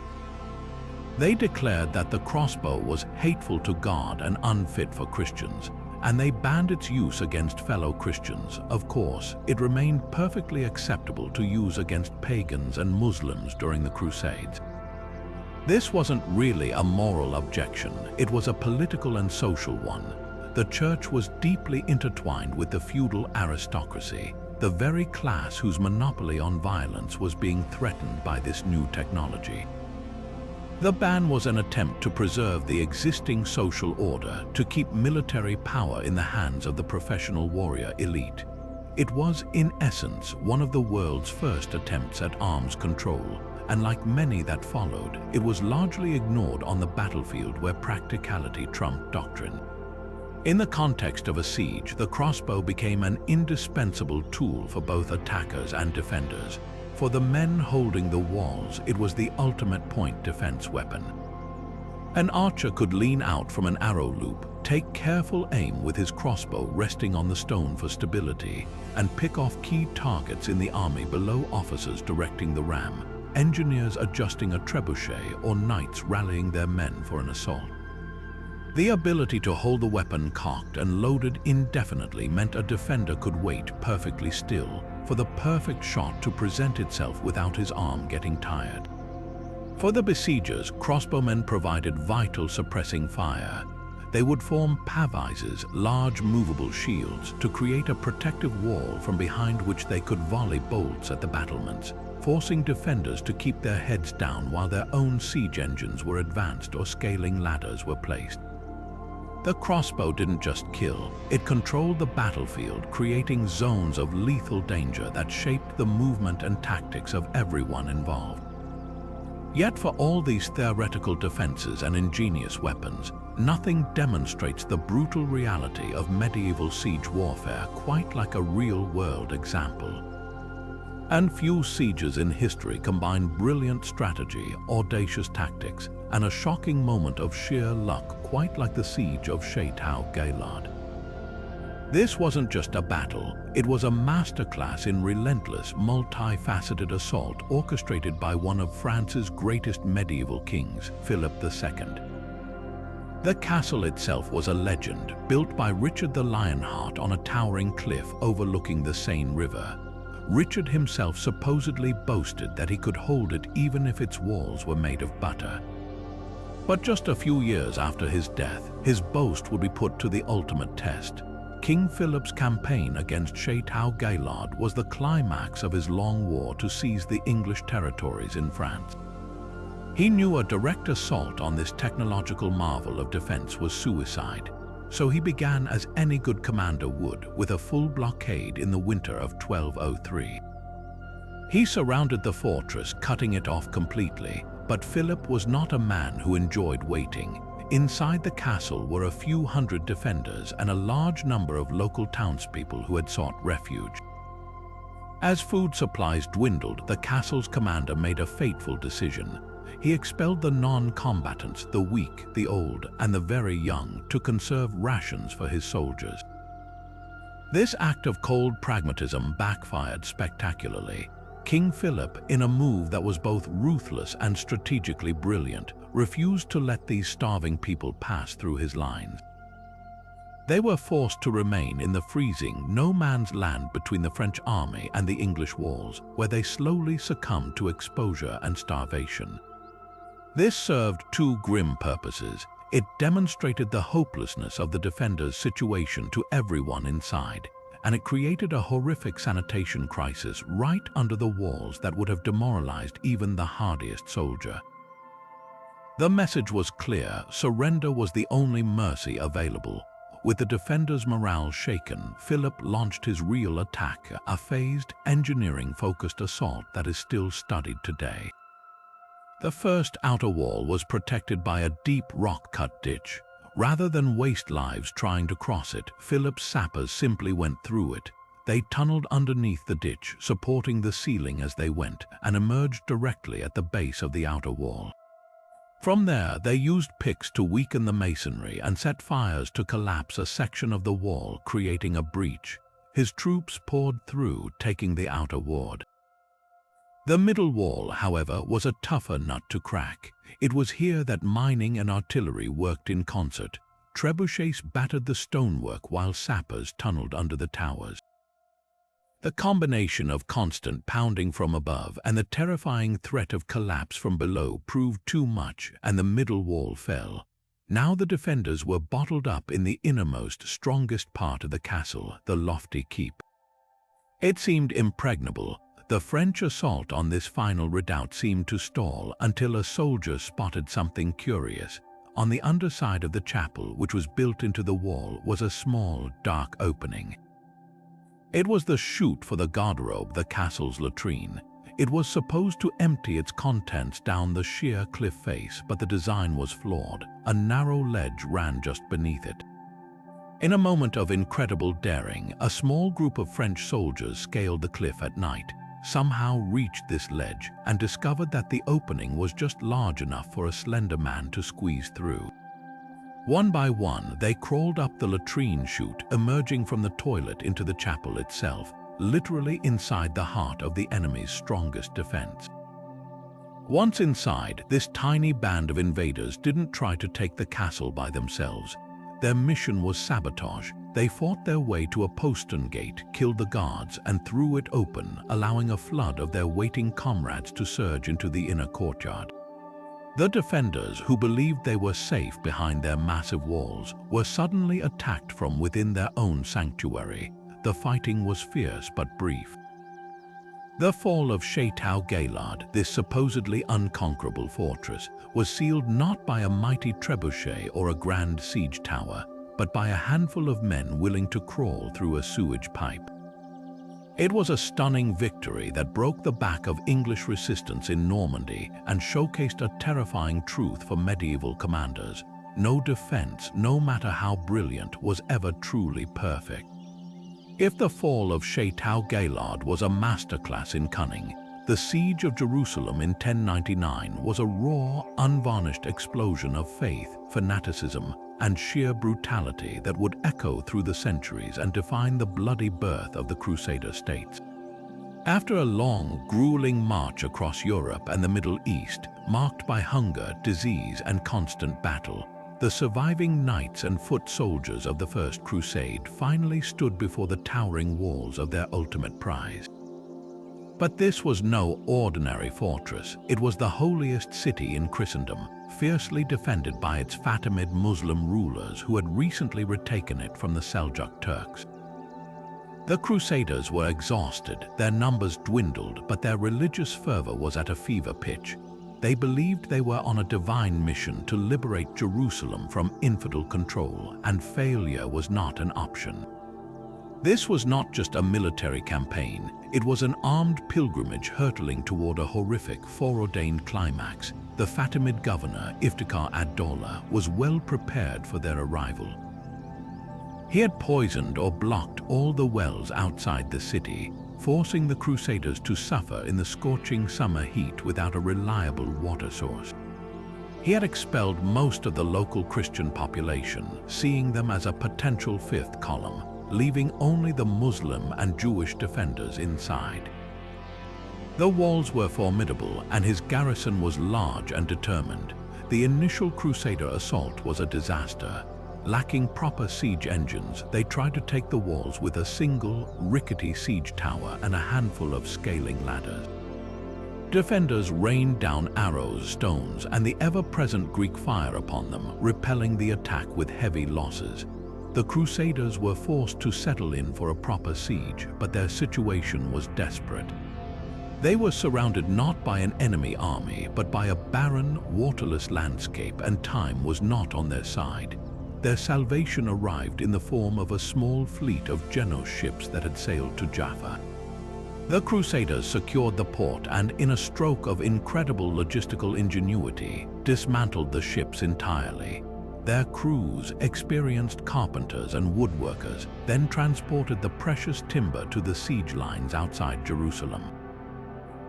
They declared that the crossbow was hateful to God and unfit for Christians, and they banned its use against fellow Christians. Of course, it remained perfectly acceptable to use against pagans and Muslims during the Crusades. This wasn't really a moral objection, it was a political and social one. The church was deeply intertwined with the feudal aristocracy, the very class whose monopoly on violence was being threatened by this new technology. The ban was an attempt to preserve the existing social order, to keep military power in the hands of the professional warrior elite. It was, in essence, one of the world's first attempts at arms control, and like many that followed, it was largely ignored on the battlefield where practicality trumped doctrine. In the context of a siege, the crossbow became an indispensable tool for both attackers and defenders. For the men holding the walls, it was the ultimate point defense weapon. An archer could lean out from an arrow loop, take careful aim with his crossbow resting on the stone for stability, and pick off key targets in the army below officers directing the ram, engineers adjusting a trebuchet, or knights rallying their men for an assault. The ability to hold the weapon cocked and loaded indefinitely meant a defender could wait perfectly still for the perfect shot to present itself without his arm getting tired. For the besiegers, crossbowmen provided vital suppressing fire. They would form pavises, large movable shields, to create a protective wall from behind which they could volley bolts at the battlements, forcing defenders to keep their heads down while their own siege engines were advanced or scaling ladders were placed. The crossbow didn't just kill, it controlled the battlefield, creating zones of lethal danger that shaped the movement and tactics of everyone involved. Yet for all these theoretical defenses and ingenious weapons, nothing demonstrates the brutal reality of medieval siege warfare quite like a real-world example. And few sieges in history combine brilliant strategy, audacious tactics, and a shocking moment of sheer luck quite like the siege of Château Gaillard. This wasn't just a battle, it was a masterclass in relentless, multifaceted assault orchestrated by one of France's greatest medieval kings, Philip II. The castle itself was a legend, built by Richard the Lionheart on a towering cliff overlooking the Seine River. Richard himself supposedly boasted that he could hold it even if its walls were made of butter. But just a few years after his death, his boast would be put to the ultimate test. King Philip's campaign against Château Gaillard was the climax of his long war to seize the English territories in France. He knew a direct assault on this technological marvel of defense was suicide, so he began as any good commander would, with a full blockade in the winter of 1203. He surrounded the fortress, cutting it off completely, but Philip was not a man who enjoyed waiting. Inside the castle were a few hundred defenders and a large number of local townspeople who had sought refuge. As food supplies dwindled, the castle's commander made a fateful decision. He expelled the non-combatants, the weak, the old, and the very young, to conserve rations for his soldiers. This act of cold pragmatism backfired spectacularly. King Philip, in a move that was both ruthless and strategically brilliant, refused to let these starving people pass through his lines. They were forced to remain in the freezing, no-man's land between the French army and the English walls, where they slowly succumbed to exposure and starvation. This served two grim purposes. It demonstrated the hopelessness of the defenders' situation to everyone inside, and it created a horrific sanitation crisis right under the walls that would have demoralized even the hardiest soldier. The message was clear: surrender was the only mercy available. With the defenders' morale shaken, Philip launched his real attack, a phased, engineering-focused assault that is still studied today. The first outer wall was protected by a deep rock-cut ditch. Rather than waste lives trying to cross it, Philip's sappers simply went through it. They tunneled underneath the ditch, supporting the ceiling as they went, and emerged directly at the base of the outer wall. From there, they used picks to weaken the masonry and set fires to collapse a section of the wall, creating a breach. His troops poured through, taking the outer ward. The middle wall, however, was a tougher nut to crack. It was here that mining and artillery worked in concert. Trebuchets battered the stonework while sappers tunneled under the towers. The combination of constant pounding from above and the terrifying threat of collapse from below proved too much, and the middle wall fell. Now the defenders were bottled up in the innermost, strongest part of the castle, the lofty keep. It seemed impregnable. The French assault on this final redoubt seemed to stall until a soldier spotted something curious. On the underside of the chapel, which was built into the wall, was a small, dark opening. It was the chute for the garderobe, the castle's latrine. It was supposed to empty its contents down the sheer cliff face, but the design was flawed. A narrow ledge ran just beneath it. In a moment of incredible daring, a small group of French soldiers scaled the cliff at night, somehow reached this ledge, and discovered that the opening was just large enough for a slender man to squeeze through. One by one, they crawled up the latrine chute, emerging from the toilet into the chapel itself, literally inside the heart of the enemy's strongest defense. Once inside, this tiny band of invaders didn't try to take the castle by themselves. Their mission was sabotage. They fought their way to a postern gate, killed the guards, and threw it open, allowing a flood of their waiting comrades to surge into the inner courtyard. The defenders, who believed they were safe behind their massive walls, were suddenly attacked from within their own sanctuary. The fighting was fierce but brief. The fall of Château Gaillard, this supposedly unconquerable fortress, was sealed not by a mighty trebuchet or a grand siege tower, but by a handful of men willing to crawl through a sewage pipe. It was a stunning victory that broke the back of English resistance in Normandy and showcased a terrifying truth for medieval commanders. No defense, no matter how brilliant, was ever truly perfect. If the fall of Château Gaillard was a masterclass in cunning, the siege of Jerusalem in 1099 was a raw, unvarnished explosion of faith, fanaticism, and sheer brutality that would echo through the centuries and define the bloody birth of the Crusader states. After a long, grueling march across Europe and the Middle East, marked by hunger, disease, and constant battle, the surviving knights and foot soldiers of the First Crusade finally stood before the towering walls of their ultimate prize. But this was no ordinary fortress. It was the holiest city in Christendom, fiercely defended by its Fatimid Muslim rulers who had recently retaken it from the Seljuk Turks. The Crusaders were exhausted, their numbers dwindled, but their religious fervor was at a fever pitch. They believed they were on a divine mission to liberate Jerusalem from infidel control, and failure was not an option. This was not just a military campaign, it was an armed pilgrimage hurtling toward a horrific, foreordained climax. The Fatimid governor, Iftikhar ad-Dawla, was well prepared for their arrival. He had poisoned or blocked all the wells outside the city, forcing the Crusaders to suffer in the scorching summer heat without a reliable water source. He had expelled most of the local Christian population, seeing them as a potential fifth column, leaving only the Muslim and Jewish defenders inside. The walls were formidable, and his garrison was large and determined. The initial Crusader assault was a disaster. Lacking proper siege engines, they tried to take the walls with a single, rickety siege tower and a handful of scaling ladders. Defenders rained down arrows, stones, and the ever-present Greek fire upon them, repelling the attack with heavy losses. The Crusaders were forced to settle in for a proper siege, but their situation was desperate. They were surrounded not by an enemy army, but by a barren, waterless landscape, and time was not on their side. Their salvation arrived in the form of a small fleet of Genoese ships that had sailed to Jaffa. The Crusaders secured the port and, in a stroke of incredible logistical ingenuity, dismantled the ships entirely. Their crews, experienced carpenters and woodworkers, then transported the precious timber to the siege lines outside Jerusalem.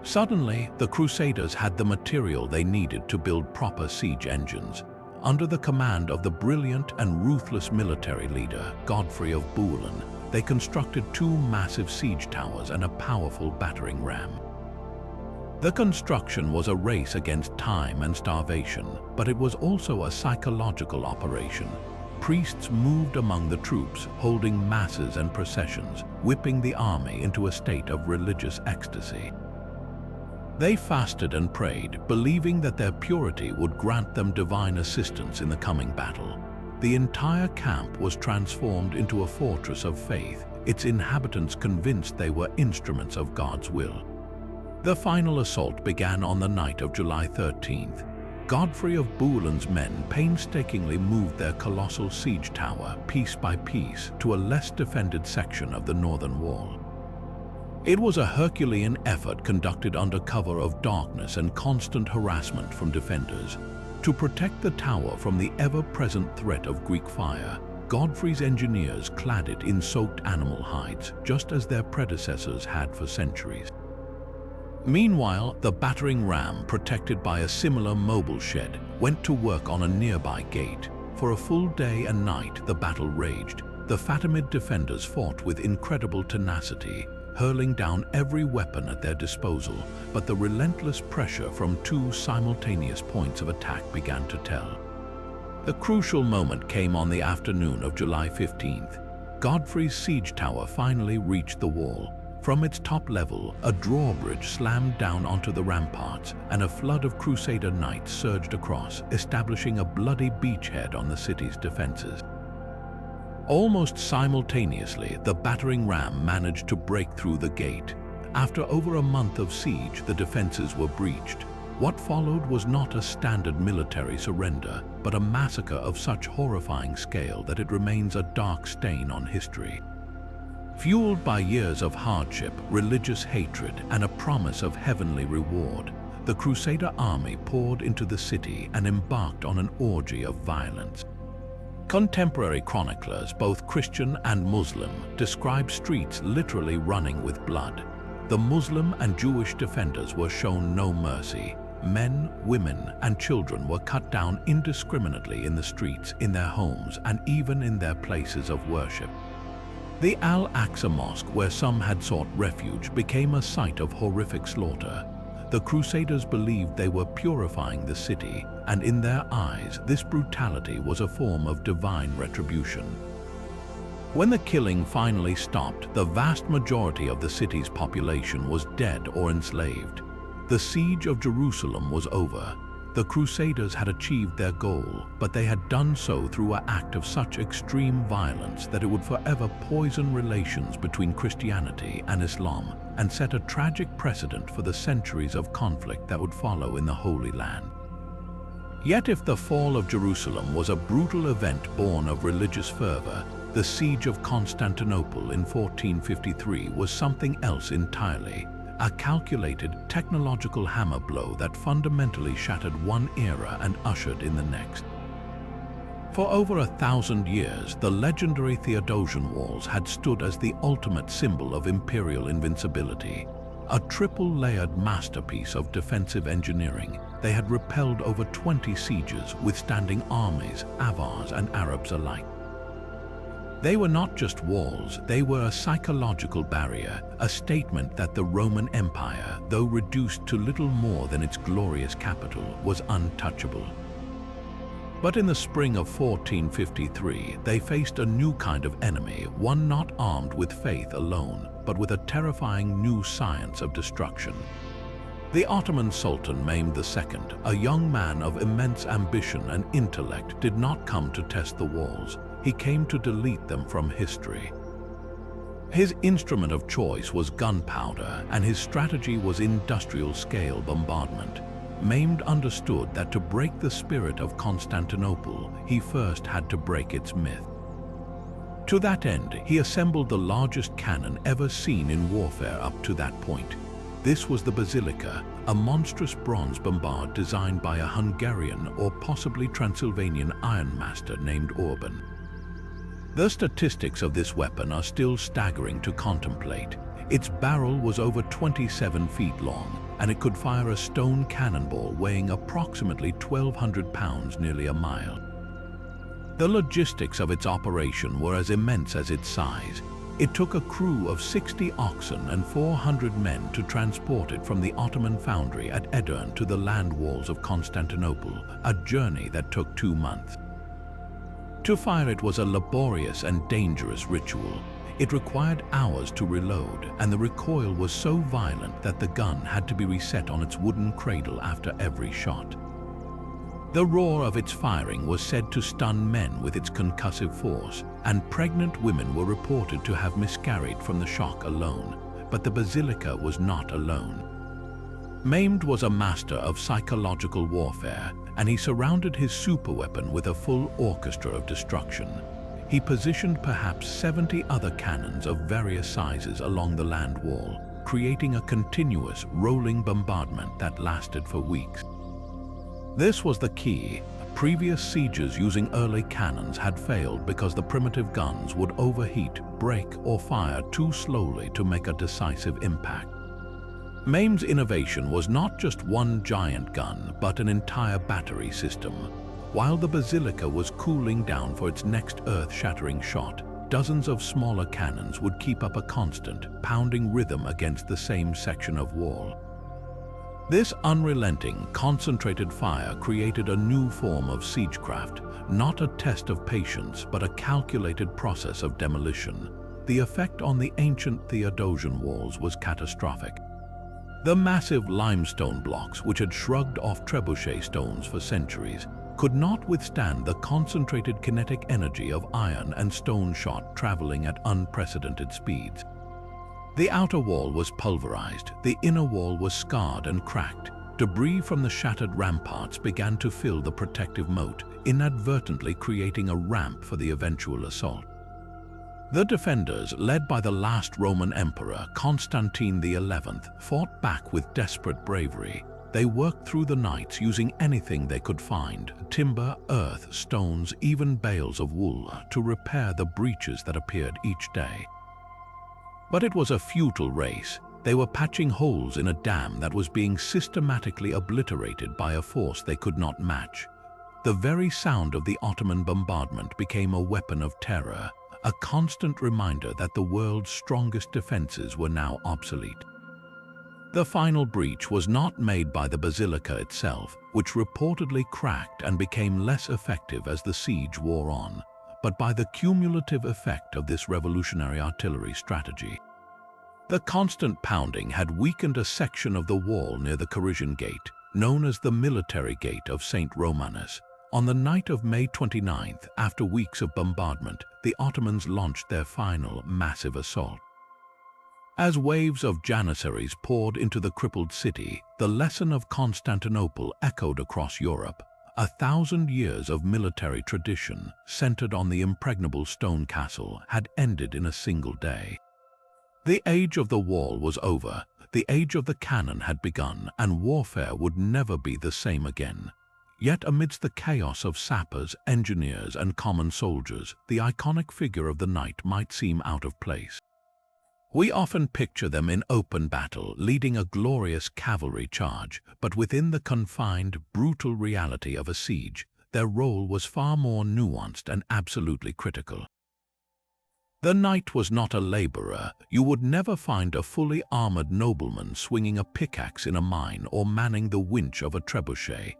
Suddenly, the Crusaders had the material they needed to build proper siege engines. Under the command of the brilliant and ruthless military leader, Godfrey of Bouillon, they constructed two massive siege towers and a powerful battering ram. The construction was a race against time and starvation, but it was also a psychological operation. Priests moved among the troops, holding masses and processions, whipping the army into a state of religious ecstasy. They fasted and prayed, believing that their purity would grant them divine assistance in the coming battle. The entire camp was transformed into a fortress of faith, its inhabitants convinced they were instruments of God's will. The final assault began on the night of July 13th. Godfrey of Bouillon's men painstakingly moved their colossal siege tower, piece by piece, to a less defended section of the northern wall. It was a Herculean effort conducted under cover of darkness and constant harassment from defenders. To protect the tower from the ever-present threat of Greek fire, Godfrey's engineers clad it in soaked animal hides, just as their predecessors had for centuries. Meanwhile, the battering ram, protected by a similar mobile shed, went to work on a nearby gate. For a full day and night, the battle raged. The Fatimid defenders fought with incredible tenacity, hurling down every weapon at their disposal, but the relentless pressure from two simultaneous points of attack began to tell. The crucial moment came on the afternoon of July 15th. Godfrey's siege tower finally reached the wall. From its top level, a drawbridge slammed down onto the ramparts, and a flood of Crusader knights surged across, establishing a bloody beachhead on the city's defenses. Almost simultaneously, the battering ram managed to break through the gate. After over a month of siege, the defenses were breached. What followed was not a standard military surrender, but a massacre of such horrifying scale that it remains a dark stain on history. Fueled by years of hardship, religious hatred, and a promise of heavenly reward, the Crusader army poured into the city and embarked on an orgy of violence. Contemporary chroniclers, both Christian and Muslim, describe streets literally running with blood. The Muslim and Jewish defenders were shown no mercy. Men, women, and children were cut down indiscriminately in the streets, in their homes, and even in their places of worship. The Al-Aqsa Mosque, where some had sought refuge, became a site of horrific slaughter. The Crusaders believed they were purifying the city, and in their eyes, this brutality was a form of divine retribution. When the killing finally stopped, the vast majority of the city's population was dead or enslaved. The siege of Jerusalem was over. The Crusaders had achieved their goal, but they had done so through an act of such extreme violence that it would forever poison relations between Christianity and Islam and set a tragic precedent for the centuries of conflict that would follow in the Holy Land. Yet if the fall of Jerusalem was a brutal event born of religious fervor, the siege of Constantinople in 1453 was something else entirely. A calculated technological hammer blow that fundamentally shattered one era and ushered in the next. For over 1,000 years, the legendary Theodosian walls had stood as the ultimate symbol of imperial invincibility. A triple-layered masterpiece of defensive engineering, they had repelled over 20 sieges, withstanding armies, Avars and Arabs alike. They were not just walls, they were a psychological barrier, a statement that the Roman Empire, though reduced to little more than its glorious capital, was untouchable. But in the spring of 1453, they faced a new kind of enemy, one not armed with faith alone, but with a terrifying new science of destruction. The Ottoman Sultan Mehmed II, a young man of immense ambition and intellect, did not come to test the walls. He came to delete them from history. His instrument of choice was gunpowder, and his strategy was industrial-scale bombardment. Mehmed understood that to break the spirit of Constantinople, he first had to break its myth. To that end, he assembled the largest cannon ever seen in warfare up to that point. This was the Basilica, a monstrous bronze bombard designed by a Hungarian or possibly Transylvanian ironmaster named Orban. The statistics of this weapon are still staggering to contemplate. Its barrel was over 27 feet long, and it could fire a stone cannonball weighing approximately 1,200 pounds, nearly a mile. The logistics of its operation were as immense as its size. It took a crew of 60 oxen and 400 men to transport it from the Ottoman foundry at Edirne to the land walls of Constantinople, a journey that took 2 months. To fire it was a laborious and dangerous ritual. It required hours to reload, and the recoil was so violent that the gun had to be reset on its wooden cradle after every shot. The roar of its firing was said to stun men with its concussive force, and pregnant women were reported to have miscarried from the shock alone. But the Basilica was not alone. Mehmed was a master of psychological warfare, and he surrounded his superweapon with a full orchestra of destruction. He positioned perhaps 70 other cannons of various sizes along the land wall, creating a continuous, rolling bombardment that lasted for weeks. This was the key. Previous sieges using early cannons had failed because the primitive guns would overheat, break, or fire too slowly to make a decisive impact. Mehmed's innovation was not just one giant gun, but an entire battery system. While the Basilica was cooling down for its next earth-shattering shot, dozens of smaller cannons would keep up a constant, pounding rhythm against the same section of wall. This unrelenting, concentrated fire created a new form of siegecraft, not a test of patience, but a calculated process of demolition. the effect on the ancient Theodosian walls was catastrophic. The massive limestone blocks, which had shrugged off trebuchet stones for centuries, could not withstand the concentrated kinetic energy of iron and stone shot traveling at unprecedented speeds. The outer wall was pulverized, the inner wall was scarred and cracked. Debris from the shattered ramparts began to fill the protective moat, inadvertently creating a ramp for the eventual assault. The defenders, led by the last Roman emperor, Constantine XI, fought back with desperate bravery. They worked through the nights using anything they could find, timber, earth, stones, even bales of wool, to repair the breaches that appeared each day. But it was a futile race. They were patching holes in a dam that was being systematically obliterated by a force they could not match. The very sound of the Ottoman bombardment became a weapon of terror, a constant reminder that the world's strongest defenses were now obsolete. The final breach was not made by the basilica itself, which reportedly cracked and became less effective as the siege wore on, but by the cumulative effect of this revolutionary artillery strategy. The constant pounding had weakened a section of the wall near the Corinthian Gate, known as the Military Gate of St. Romanus. On the night of May 29th, after weeks of bombardment, the Ottomans launched their final massive assault. As waves of janissaries poured into the crippled city, the lesson of Constantinople echoed across Europe. 1,000 years of military tradition, centered on the impregnable stone castle, had ended in a single day. The age of the wall was over, the age of the cannon had begun, and warfare would never be the same again. Yet amidst the chaos of sappers, engineers, and common soldiers, the iconic figure of the knight might seem out of place. We often picture them in open battle, leading a glorious cavalry charge, but within the confined, brutal reality of a siege, their role was far more nuanced and absolutely critical. The knight was not a laborer. You would never find a fully armored nobleman swinging a pickaxe in a mine or manning the winch of a trebuchet.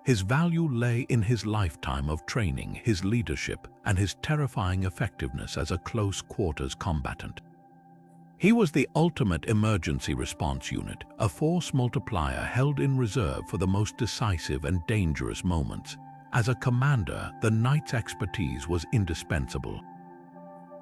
His value lay in his lifetime of training, his leadership, and his terrifying effectiveness as a close-quarters combatant. He was the ultimate emergency response unit, a force multiplier held in reserve for the most decisive and dangerous moments. As a commander, the knight's expertise was indispensable.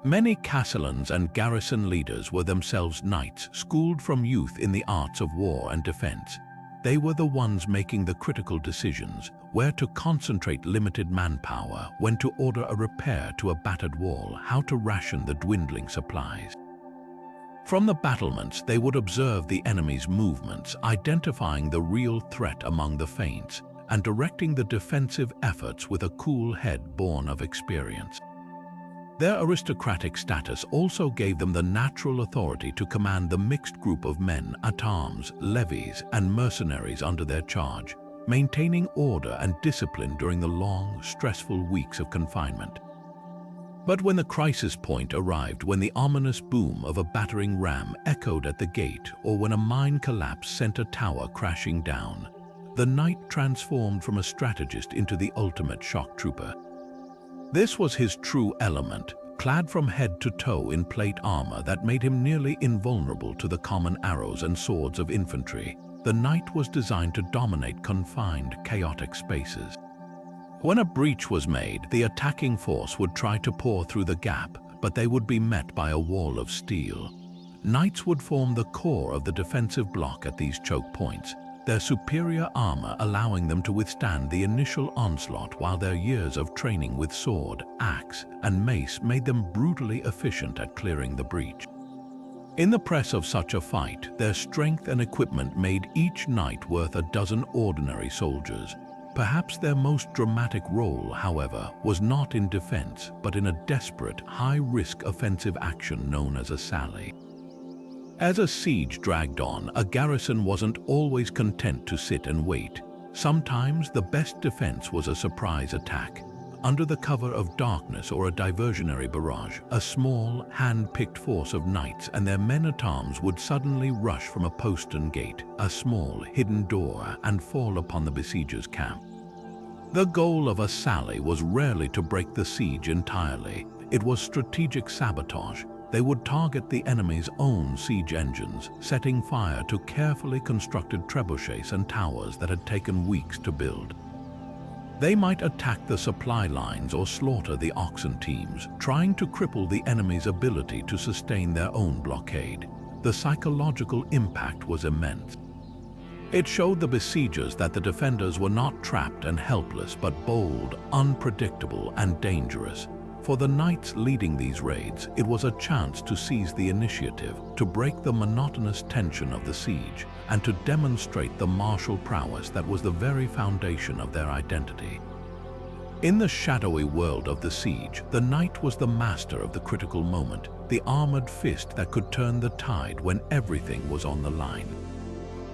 Many castellans and garrison leaders were themselves knights, schooled from youth in the arts of war and defense. They were the ones making the critical decisions, where to concentrate limited manpower, when to order a repair to a battered wall, how to ration the dwindling supplies. From the battlements, they would observe the enemy's movements, identifying the real threat among the feints, and directing the defensive efforts with a cool head born of experience. Their aristocratic status also gave them the natural authority to command the mixed group of men at arms, levies, and mercenaries under their charge, maintaining order and discipline during the long, stressful weeks of confinement. But when the crisis point arrived, when the ominous boom of a battering ram echoed at the gate, or when a mine collapse sent a tower crashing down, the knight transformed from a strategist into the ultimate shock trooper. This was his true element, clad from head to toe in plate armor that made him nearly invulnerable to the common arrows and swords of infantry. The knight was designed to dominate confined, chaotic spaces. When a breach was made, the attacking force would try to pour through the gap, but they would be met by a wall of steel. Knights would form the core of the defensive block at these choke points, their superior armor allowing them to withstand the initial onslaught, while their years of training with sword, axe, and mace made them brutally efficient at clearing the breach. In the press of such a fight, their strength and equipment made each knight worth a dozen ordinary soldiers. Perhaps their most dramatic role, however, was not in defense, but in a desperate, high-risk offensive action known as a sally. As a siege dragged on, a garrison wasn't always content to sit and wait. Sometimes the best defense was a surprise attack. Under the cover of darkness or a diversionary barrage, a small, hand-picked force of knights and their men-at-arms would suddenly rush from a postern gate, a small, hidden door, and fall upon the besiegers' camp. The goal of a sally was rarely to break the siege entirely. It was strategic sabotage. they would target the enemy's own siege engines, setting fire to carefully constructed trebuchets and towers that had taken weeks to build. They might attack the supply lines or slaughter the oxen teams, trying to cripple the enemy's ability to sustain their own blockade. The psychological impact was immense. It showed the besiegers that the defenders were not trapped and helpless, but bold, unpredictable, and dangerous. For the knights leading these raids, it was a chance to seize the initiative, to break the monotonous tension of the siege, and to demonstrate the martial prowess that was the very foundation of their identity. In the shadowy world of the siege, the knight was the master of the critical moment, the armored fist that could turn the tide when everything was on the line.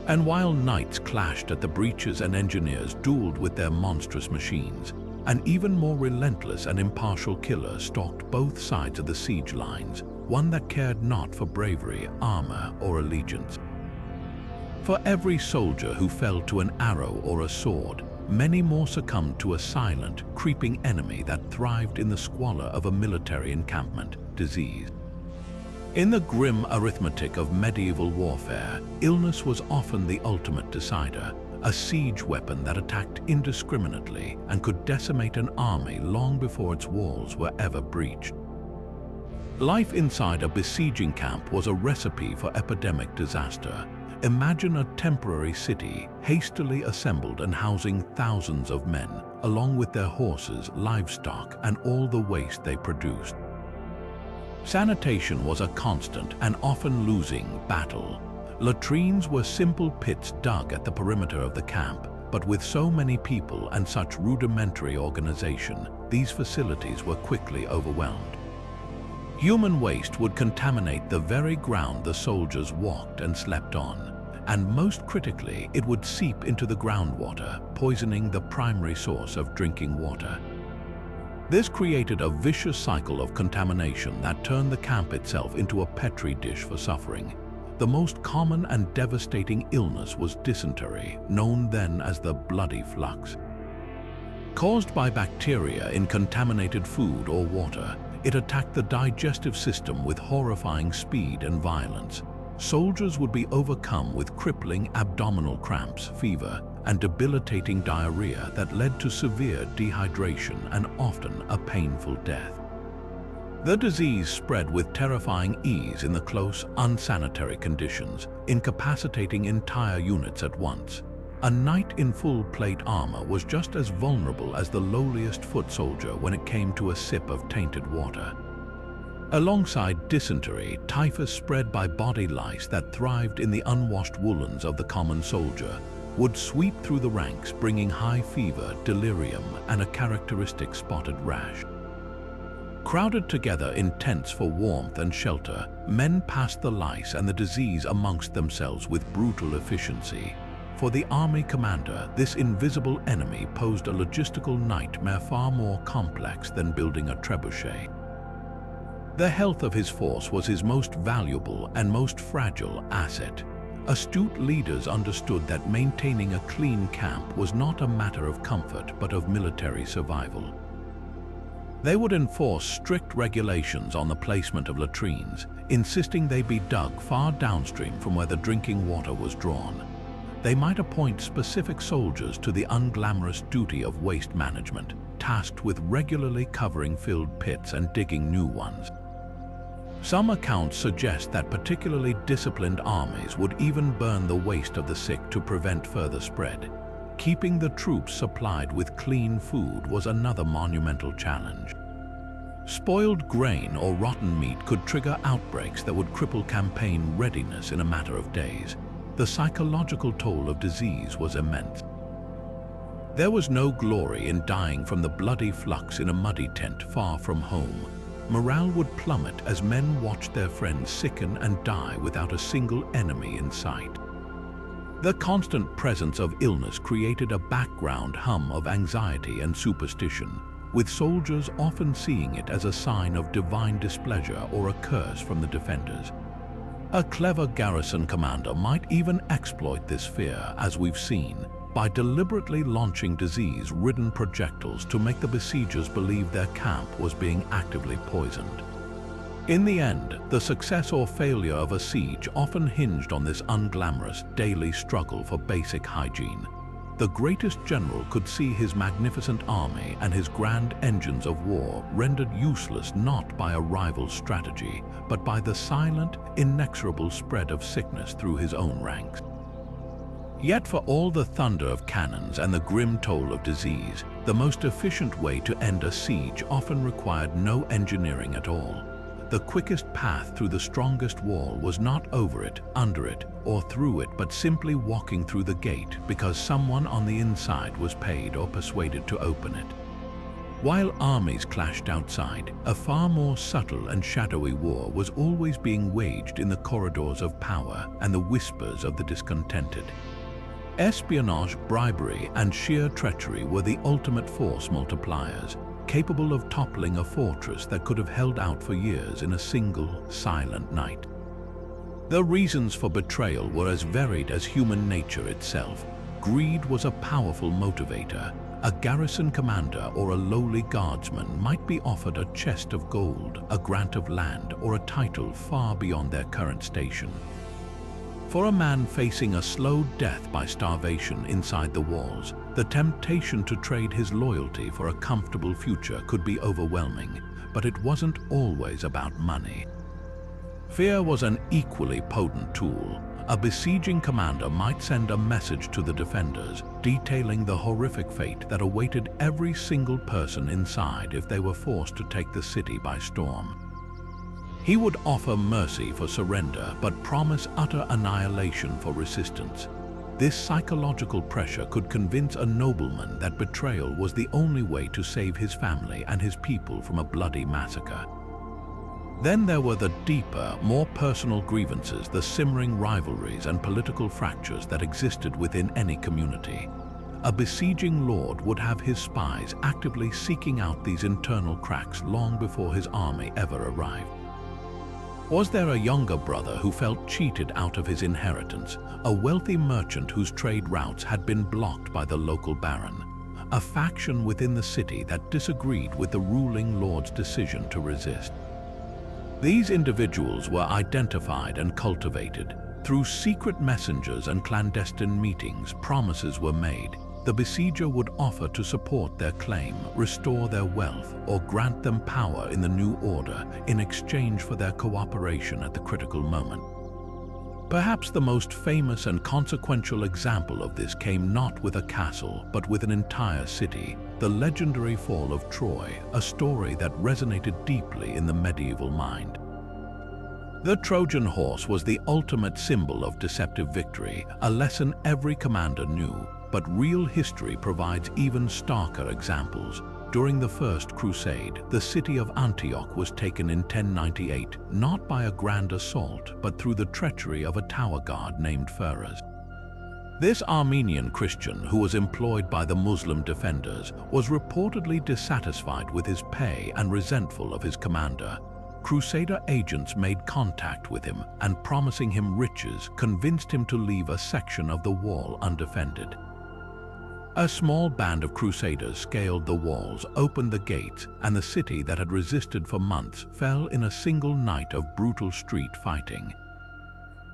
And while knights clashed at the breaches and engineers dueled with their monstrous machines, an even more relentless and impartial killer stalked both sides of the siege lines, one that cared not for bravery, armor, or allegiance. For every soldier who fell to an arrow or a sword, many more succumbed to a silent, creeping enemy that thrived in the squalor of a military encampment, disease. In the grim arithmetic of medieval warfare, illness was often the ultimate decider, a siege weapon that attacked indiscriminately and could decimate an army long before its walls were ever breached. Life inside a besieging camp was a recipe for epidemic disaster. Imagine a temporary city, hastily assembled and housing thousands of men, along with their horses, livestock, and all the waste they produced. Sanitation was a constant and often losing battle. Latrines were simple pits dug at the perimeter of the camp, but with so many people and such rudimentary organization, these facilities were quickly overwhelmed. Human waste would contaminate the very ground the soldiers walked and slept on, and most critically, it would seep into the groundwater, poisoning the primary source of drinking water. This created a vicious cycle of contamination that turned the camp itself into a petri dish for suffering. The most common and devastating illness was dysentery, known then as the bloody flux. Caused by bacteria in contaminated food or water, it attacked the digestive system with horrifying speed and violence. Soldiers would be overcome with crippling abdominal cramps, fever, and debilitating diarrhea that led to severe dehydration and often a painful death. The disease spread with terrifying ease in the close, unsanitary conditions, incapacitating entire units at once. A knight in full plate armor was just as vulnerable as the lowliest foot soldier when it came to a sip of tainted water. Alongside dysentery, typhus spread by body lice that thrived in the unwashed woolens of the common soldier would sweep through the ranks, bringing high fever, delirium, and a characteristic spotted rash. Crowded together in tents for warmth and shelter, men passed the lice and the disease amongst themselves with brutal efficiency. For the army commander, this invisible enemy posed a logistical nightmare far more complex than building a trebuchet. The health of his force was his most valuable and most fragile asset. Astute leaders understood that maintaining a clean camp was not a matter of comfort but of military survival. They would enforce strict regulations on the placement of latrines, insisting they be dug far downstream from where the drinking water was drawn. They might appoint specific soldiers to the unglamorous duty of waste management, tasked with regularly covering filled pits and digging new ones. Some accounts suggest that particularly disciplined armies would even burn the waste of the sick to prevent further spread. Keeping the troops supplied with clean food was another monumental challenge. Spoiled grain or rotten meat could trigger outbreaks that would cripple campaign readiness in a matter of days. The psychological toll of disease was immense. There was no glory in dying from the bloody flux in a muddy tent far from home. Morale would plummet as men watched their friends sicken and die without a single enemy in sight. The constant presence of illness created a background hum of anxiety and superstition, with soldiers often seeing it as a sign of divine displeasure or a curse from the defenders. A clever garrison commander might even exploit this fear, as we've seen, by deliberately launching In the end, the success or failure of a siege often hinged on this unglamorous daily struggle for basic hygiene. The greatest general could see his magnificent army and his grand engines of war rendered useless not by a rival's strategy, but by the silent, inexorable spread of sickness through his own ranks. Yet for all the thunder of cannons and the grim toll of disease, the most efficient way to end a siege often required no engineering at all. The quickest path through the strongest wall was not over it, under it, or through it, but simply walking through the gate because someone on the inside was paid or persuaded to open it. While armies clashed outside, a far more subtle and shadowy war was always being waged in the corridors of power and the whispers of the discontented. Espionage, bribery, and sheer treachery were the ultimate force multipliers, capable of toppling a fortress that could have held out for years in a single, silent night. The reasons for betrayal were as varied as human nature itself. Greed was a powerful motivator. A garrison commander or a lowly guardsman might be offered a chest of gold, a grant of land, or a title far beyond their current station. For a man facing a slow death by starvation inside the walls, the temptation to trade his loyalty for a comfortable future could be overwhelming, but it wasn't always about money. Fear was an equally potent tool. A besieging commander might send a message to the defenders, detailing the horrific fate that awaited every single person inside if they were forced to take the city by storm. He would offer mercy for surrender, but promise utter annihilation for resistance. This psychological pressure could convince a nobleman that betrayal was the only way to save his family and his people from a bloody massacre. Then there were the deeper, more personal grievances, the simmering rivalries and political fractures that existed within any community. A besieging lord would have his spies actively seeking out these internal cracks long before his army ever arrived. Was there a younger brother who felt cheated out of his inheritance, a wealthy merchant whose trade routes had been blocked by the local baron, a faction within the city that disagreed with the ruling lord's decision to resist? These individuals were identified and cultivated. Through secret messengers and clandestine meetings, promises were made. The besieger would offer to support their claim, restore their wealth, or grant them power in the new order in exchange for their cooperation at the critical moment. Perhaps the most famous and consequential example of this came not with a castle, but with an entire city, the legendary fall of Troy, a story that resonated deeply in the medieval mind. The Trojan horse was the ultimate symbol of deceptive victory, a lesson every commander knew. But real history provides even starker examples. During the First Crusade, the city of Antioch was taken in 1098, not by a grand assault, but through the treachery of a tower guard named Phares. This Armenian Christian, who was employed by the Muslim defenders, was reportedly dissatisfied with his pay and resentful of his commander. Crusader agents made contact with him and, promising him riches, convinced him to leave a section of the wall undefended. A small band of crusaders scaled the walls, opened the gates, and the city that had resisted for months fell in a single night of brutal street fighting.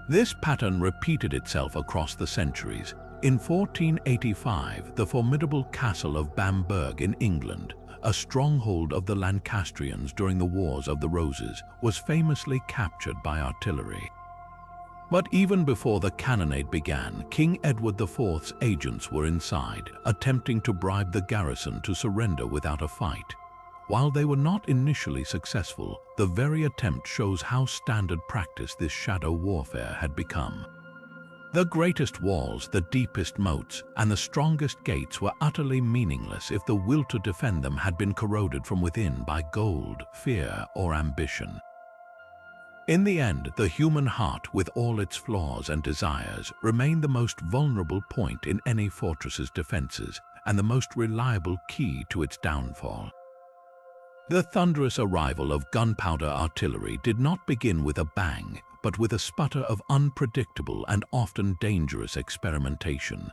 This pattern repeated itself across the centuries. In 1485, the formidable castle of Bamberg in England, a stronghold of the Lancastrians during the Wars of the Roses, was famously captured by artillery. But even before the cannonade began, King Edward IV's agents were inside, attempting to bribe the garrison to surrender without a fight. While they were not initially successful, the very attempt shows how standard practice this shadow warfare had become. The greatest walls, the deepest moats, and the strongest gates were utterly meaningless if the will to defend them had been corroded from within by gold, fear, or ambition. In the end, the human heart, with all its flaws and desires, remained the most vulnerable point in any fortress's defenses and the most reliable key to its downfall. The thunderous arrival of gunpowder artillery did not begin with a bang, but with a sputter of unpredictable and often dangerous experimentation.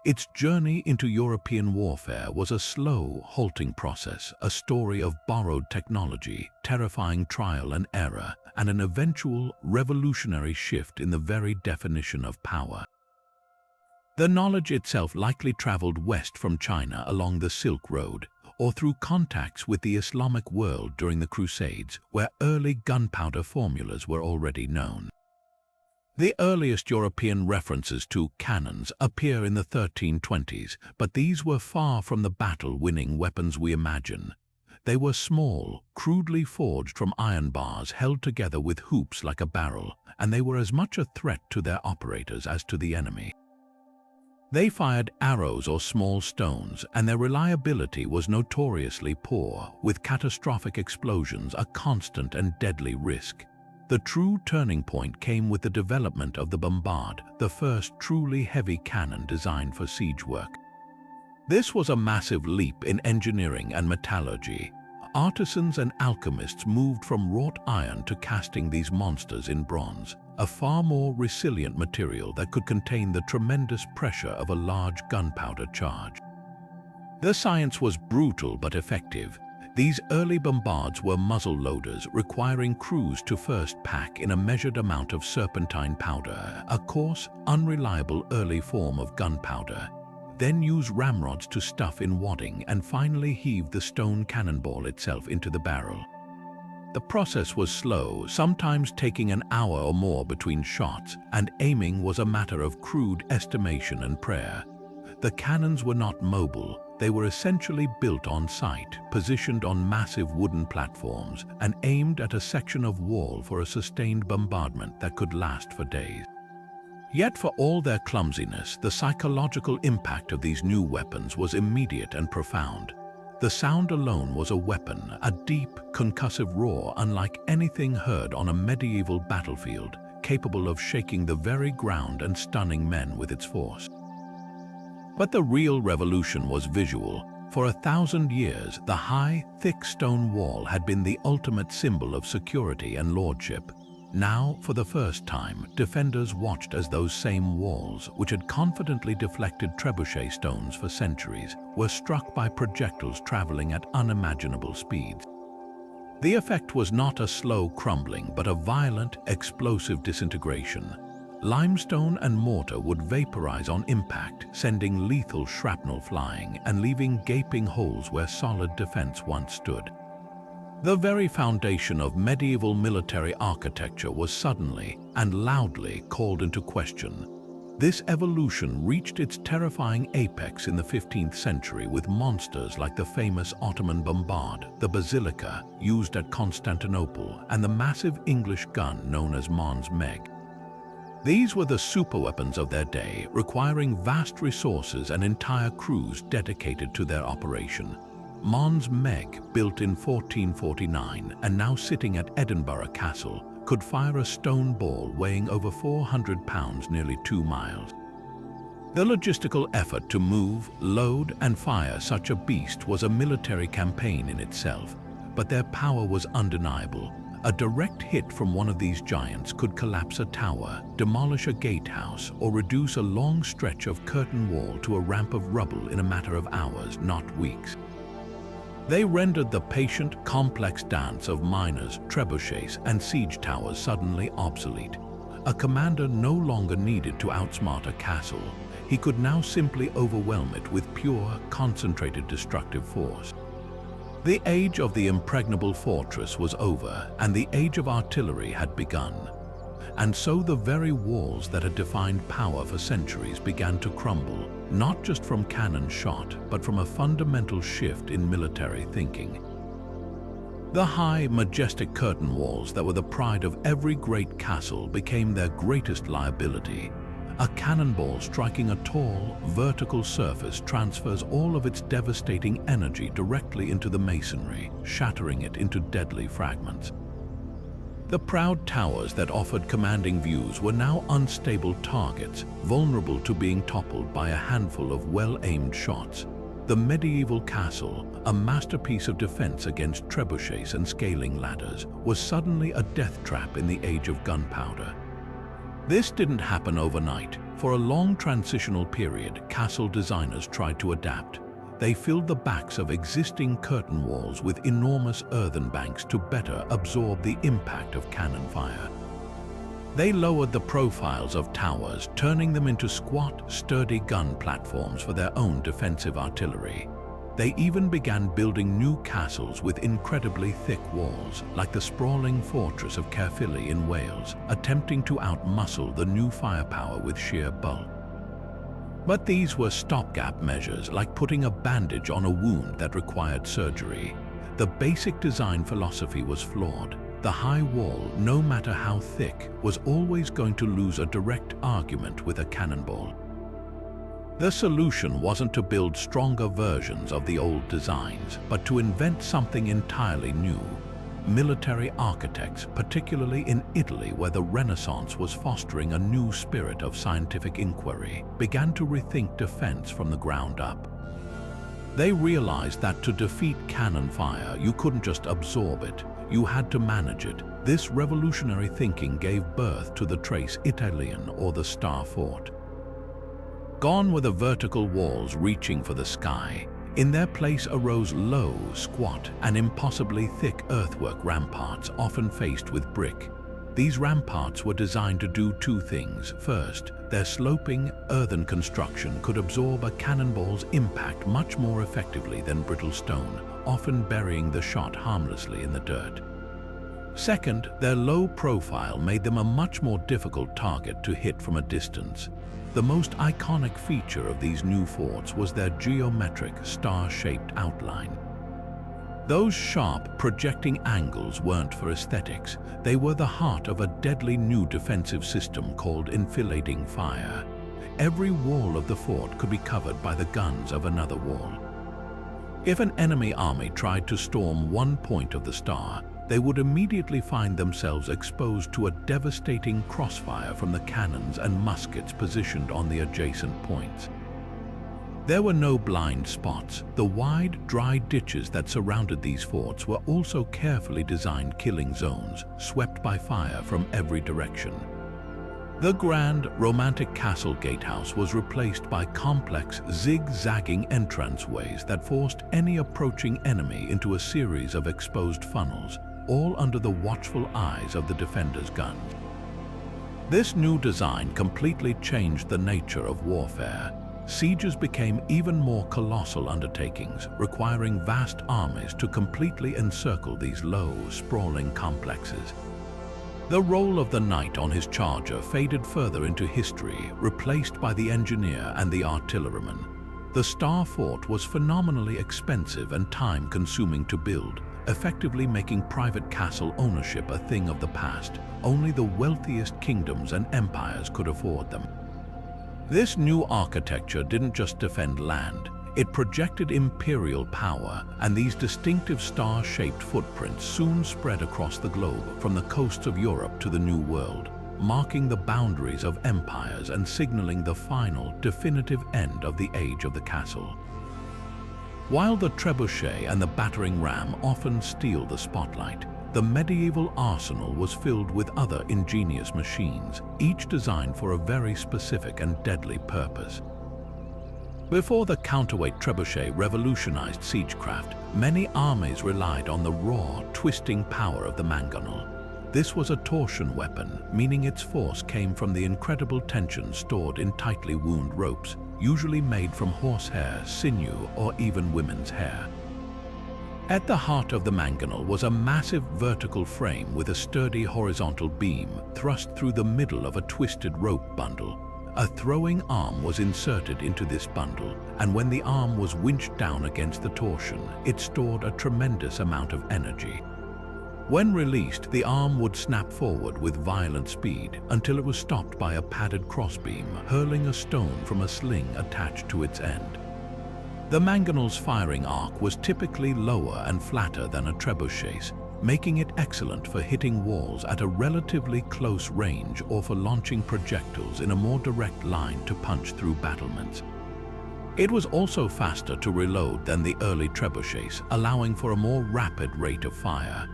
Its journey into European warfare was a slow, halting process, a story of borrowed technology, terrifying trial and error, and an eventual revolutionary shift in the very definition of power. The knowledge itself likely traveled west from China along the Silk Road, or through contacts with the Islamic world during the Crusades, where early gunpowder formulas were already known. The earliest European references to cannons appear in the 1320s, but these were far from the battle-winning weapons we imagine. They were small, crudely forged from iron bars held together with hoops like a barrel, and they were as much a threat to their operators as to the enemy. They fired arrows or small stones, and their reliability was notoriously poor, with catastrophic explosions a constant and deadly risk. The true turning point came with the development of the bombard, the first truly heavy cannon designed for siege work. This was a massive leap in engineering and metallurgy. Artisans and alchemists moved from wrought iron to casting these monsters in bronze, a far more resilient material that could contain the tremendous pressure of a large gunpowder charge. The science was brutal but effective. These early bombards were muzzle loaders, requiring crews to first pack in a measured amount of serpentine powder, a coarse, unreliable early form of gunpowder, then use ramrods to stuff in wadding and finally heave the stone cannonball itself into the barrel. The process was slow, sometimes taking an hour or more between shots, and aiming was a matter of crude estimation and prayer. The cannons were not mobile. They were essentially built on site, positioned on massive wooden platforms, and aimed at a section of wall for a sustained bombardment that could last for days. Yet for all their clumsiness, the psychological impact of these new weapons was immediate and profound. The sound alone was a weapon, a deep, concussive roar unlike anything heard on a medieval battlefield, capable of shaking the very ground and stunning men with its force. But the real revolution was visual. For 1,000 years, the high, thick stone wall had been the ultimate symbol of security and lordship. Now, for the first time, defenders watched as those same walls, which had confidently deflected trebuchet stones for centuries, were struck by projectiles traveling at unimaginable speeds. The effect was not a slow crumbling, but a violent, explosive disintegration. Limestone and mortar would vaporize on impact, sending lethal shrapnel flying and leaving gaping holes where solid defense once stood. The very foundation of medieval military architecture was suddenly and loudly called into question. This evolution reached its terrifying apex in the 15th century with monsters like the famous Ottoman bombard, the basilica, used at Constantinople, and the massive English gun known as Mons Meg. These were the superweapons of their day, requiring vast resources and entire crews dedicated to their operation. Mons Meg, built in 1449 and now sitting at Edinburgh Castle, could fire a stone ball weighing over 400 pounds nearly 2 miles. The logistical effort to move, load, and fire such a beast was a military campaign in itself, but their power was undeniable. A direct hit from one of these giants could collapse a tower, demolish a gatehouse, or reduce a long stretch of curtain wall to a ramp of rubble in a matter of hours, not weeks. They rendered the patient, complex dance of miners, trebuchets, and siege towers suddenly obsolete. A commander no longer needed to outsmart a castle. He could now simply overwhelm it with pure, concentrated destructive force. The age of the impregnable fortress was over, and the age of artillery had begun. And so the very walls that had defined power for centuries began to crumble, not just from cannon shot, but from a fundamental shift in military thinking. The high, majestic curtain walls that were the pride of every great castle became their greatest liability. A cannonball striking a tall, vertical surface transfers all of its devastating energy directly into the masonry, shattering it into deadly fragments. The proud towers that offered commanding views were now unstable targets, vulnerable to being toppled by a handful of well-aimed shots. The medieval castle, a masterpiece of defense against trebuchets and scaling ladders, was suddenly a death trap in the age of gunpowder. This didn't happen overnight. For a long transitional period, castle designers tried to adapt. They filled the backs of existing curtain walls with enormous earthen banks to better absorb the impact of cannon fire. They lowered the profiles of towers, turning them into squat, sturdy gun platforms for their own defensive artillery. They even began building new castles with incredibly thick walls, like the sprawling fortress of Caerphilly in Wales, attempting to outmuscle the new firepower with sheer bulk. But these were stopgap measures, like putting a bandage on a wound that required surgery. The basic design philosophy was flawed. The high wall, no matter how thick, was always going to lose a direct argument with a cannonball. The solution wasn't to build stronger versions of the old designs, but to invent something entirely new. Military architects, particularly in Italy where the Renaissance was fostering a new spirit of scientific inquiry, began to rethink defense from the ground up. They realized that to defeat cannon fire, you couldn't just absorb it, you had to manage it. This revolutionary thinking gave birth to the Trace Italian, or the Star Fort. Gone were the vertical walls reaching for the sky. In their place arose low, squat, and impossibly thick earthwork ramparts, often faced with brick. These ramparts were designed to do two things. First, their sloping, earthen construction could absorb a cannonball's impact much more effectively than brittle stone, often burying the shot harmlessly in the dirt. Second, their low profile made them a much more difficult target to hit from a distance. The most iconic feature of these new forts was their geometric, star-shaped outline. Those sharp, projecting angles weren't for aesthetics. They were the heart of a deadly new defensive system called enfilading fire. Every wall of the fort could be covered by the guns of another wall. If an enemy army tried to storm one point of the star, they would immediately find themselves exposed to a devastating crossfire from the cannons and muskets positioned on the adjacent points. There were no blind spots. The wide, dry ditches that surrounded these forts were also carefully designed killing zones, swept by fire from every direction. The grand, romantic castle gatehouse was replaced by complex, zigzagging entranceways that forced any approaching enemy into a series of exposed funnels, all under the watchful eyes of the defenders' guns. This new design completely changed the nature of warfare. Sieges became even more colossal undertakings, requiring vast armies to completely encircle these low, sprawling complexes. The role of the knight on his charger faded further into history, replaced by the engineer and the artilleryman. The Star Fort was phenomenally expensive and time-consuming to build, effectively making private castle ownership a thing of the past. Only the wealthiest kingdoms and empires could afford them. This new architecture didn't just defend land, it projected imperial power, and these distinctive star-shaped footprints soon spread across the globe, from the coasts of Europe to the New World, marking the boundaries of empires and signaling the final, definitive end of the age of the castle. While the trebuchet and the battering ram often steal the spotlight, the medieval arsenal was filled with other ingenious machines, each designed for a very specific and deadly purpose. Before the counterweight trebuchet revolutionized siegecraft, many armies relied on the raw, twisting power of the mangonel. This was a torsion weapon, meaning its force came from the incredible tension stored in tightly wound ropes, usually made from horsehair, sinew, or even women's hair. At the heart of the mangonel was a massive vertical frame with a sturdy horizontal beam thrust through the middle of a twisted rope bundle. A throwing arm was inserted into this bundle, and when the arm was winched down against the torsion, it stored a tremendous amount of energy. When released, the arm would snap forward with violent speed until it was stopped by a padded crossbeam, hurling a stone from a sling attached to its end. The mangonel's firing arc was typically lower and flatter than a trebuchet's, making it excellent for hitting walls at a relatively close range or for launching projectiles in a more direct line to punch through battlements. It was also faster to reload than the early trebuchets, allowing for a more rapid rate of fire.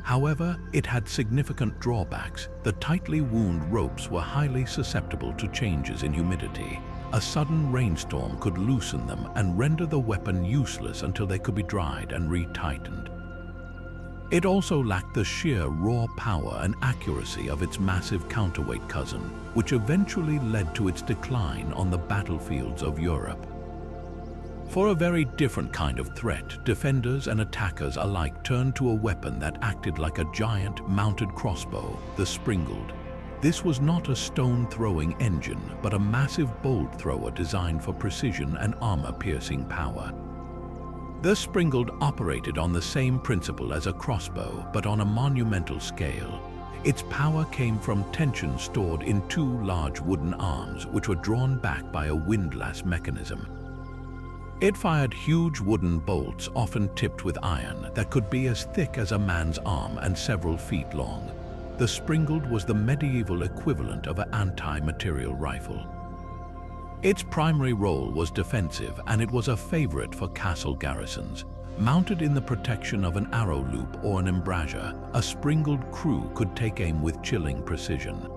However, it had significant drawbacks. The tightly wound ropes were highly susceptible to changes in humidity. A sudden rainstorm could loosen them and render the weapon useless until they could be dried and retightened. It also lacked the sheer raw power and accuracy of its massive counterweight cousin, which eventually led to its decline on the battlefields of Europe. For a very different kind of threat, defenders and attackers alike turned to a weapon that acted like a giant mounted crossbow, the springald. This was not a stone-throwing engine, but a massive bolt thrower designed for precision and armor-piercing power. The springald operated on the same principle as a crossbow, but on a monumental scale. Its power came from tension stored in two large wooden arms, which were drawn back by a windlass mechanism. It fired huge wooden bolts, often tipped with iron, that could be as thick as a man's arm and several feet long. The springald was the medieval equivalent of an anti-material rifle. Its primary role was defensive, and it was a favorite for castle garrisons. Mounted in the protection of an arrow loop or an embrasure, a springald crew could take aim with chilling precision.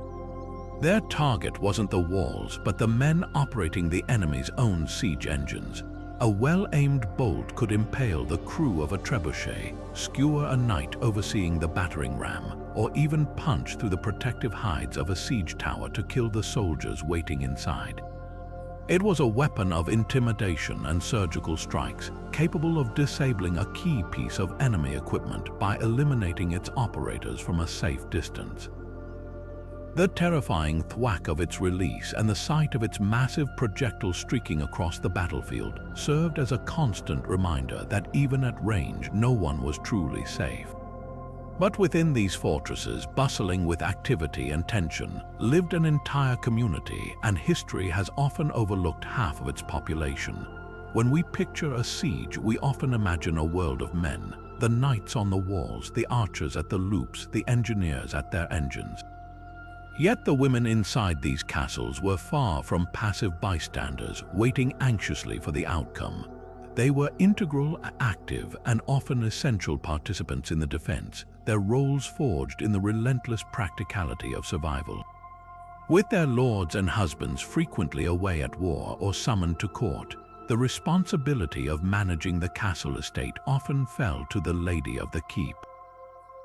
Their target wasn't the walls, but the men operating the enemy's own siege engines. A well-aimed bolt could impale the crew of a trebuchet, skewer a knight overseeing the battering ram, or even punch through the protective hides of a siege tower to kill the soldiers waiting inside. It was a weapon of intimidation and surgical strikes, capable of disabling a key piece of enemy equipment by eliminating its operators from a safe distance. The terrifying thwack of its release and the sight of its massive projectile streaking across the battlefield served as a constant reminder that even at range, no one was truly safe. But within these fortresses, bustling with activity and tension, lived an entire community, and history has often overlooked half of its population. When we picture a siege, we often imagine a world of men, the knights on the walls, the archers at the loops, the engineers at their engines. Yet the women inside these castles were far from passive bystanders, waiting anxiously for the outcome. They were integral, active, and often essential participants in the defense, their roles forged in the relentless practicality of survival. With their lords and husbands frequently away at war or summoned to court, the responsibility of managing the castle estate often fell to the lady of the keep.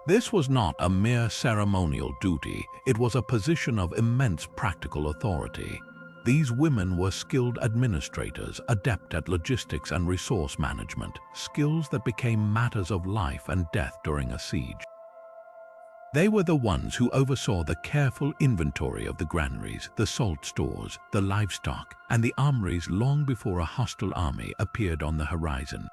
This was not a mere ceremonial duty, it was a position of immense practical authority. These women were skilled administrators, adept at logistics and resource management, skills that became matters of life and death during a siege. They were the ones who oversaw the careful inventory of the granaries, the salt stores, the livestock, and the armories long before a hostile army appeared on the horizon.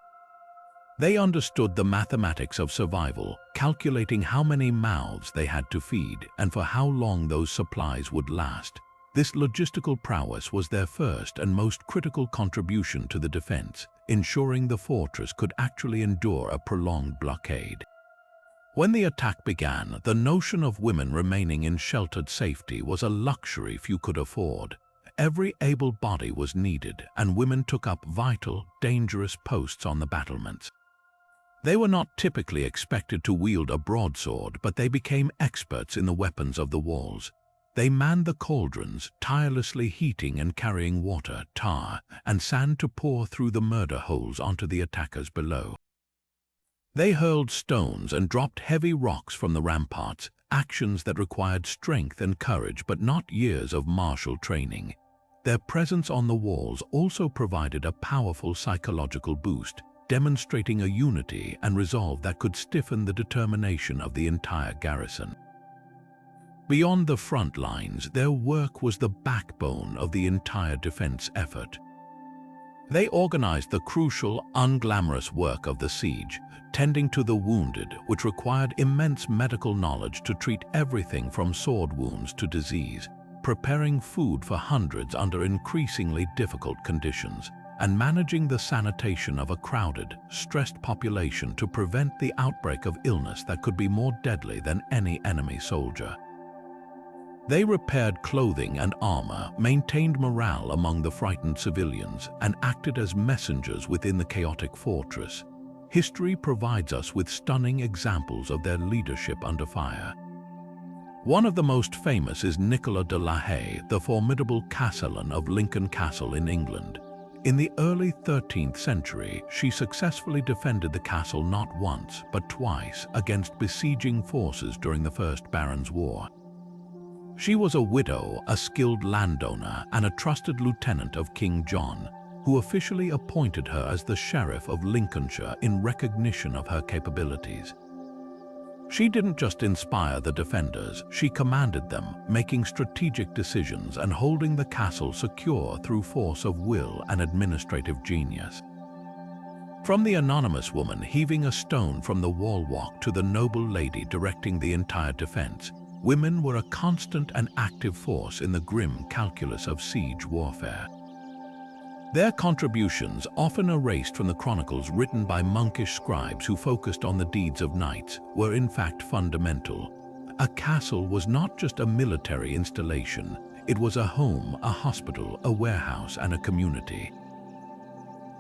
They understood the mathematics of survival, calculating how many mouths they had to feed and for how long those supplies would last. This logistical prowess was their first and most critical contribution to the defense, ensuring the fortress could actually endure a prolonged blockade. When the attack began, the notion of women remaining in sheltered safety was a luxury few could afford. Every able body was needed, and women took up vital, dangerous posts on the battlements. They were not typically expected to wield a broadsword, but they became experts in the weapons of the walls. They manned the cauldrons, tirelessly heating and carrying water, tar, and sand to pour through the murder holes onto the attackers below. They hurled stones and dropped heavy rocks from the ramparts, actions that required strength and courage but not years of martial training. Their presence on the walls also provided a powerful psychological boost, demonstrating a unity and resolve that could stiffen the determination of the entire garrison. Beyond the front lines, their work was the backbone of the entire defense effort. They organized the crucial, unglamorous work of the siege, tending to the wounded, which required immense medical knowledge to treat everything from sword wounds to disease, preparing food for hundreds under increasingly difficult conditions, and managing the sanitation of a crowded, stressed population to prevent the outbreak of illness that could be more deadly than any enemy soldier. They repaired clothing and armor, maintained morale among the frightened civilians, and acted as messengers within the chaotic fortress. history provides us with stunning examples of their leadership under fire. One of the most famous is Nicola de la Haye, the formidable castellan of Lincoln Castle in England. In the early 13th century, she successfully defended the castle not once, but twice against besieging forces during the First Barons' War. She was a widow, a skilled landowner, and a trusted lieutenant of King John, who officially appointed her as the Sheriff of Lincolnshire in recognition of her capabilities. She didn't just inspire the defenders, she commanded them, making strategic decisions and holding the castle secure through force of will and administrative genius. From the anonymous woman heaving a stone from the wall walk to the noble lady directing the entire defense, women were a constant and active force in the grim calculus of siege warfare. Their contributions, often erased from the chronicles written by monkish scribes who focused on the deeds of knights, were in fact fundamental. A castle was not just a military installation, it was a home, a hospital, a warehouse, and a community.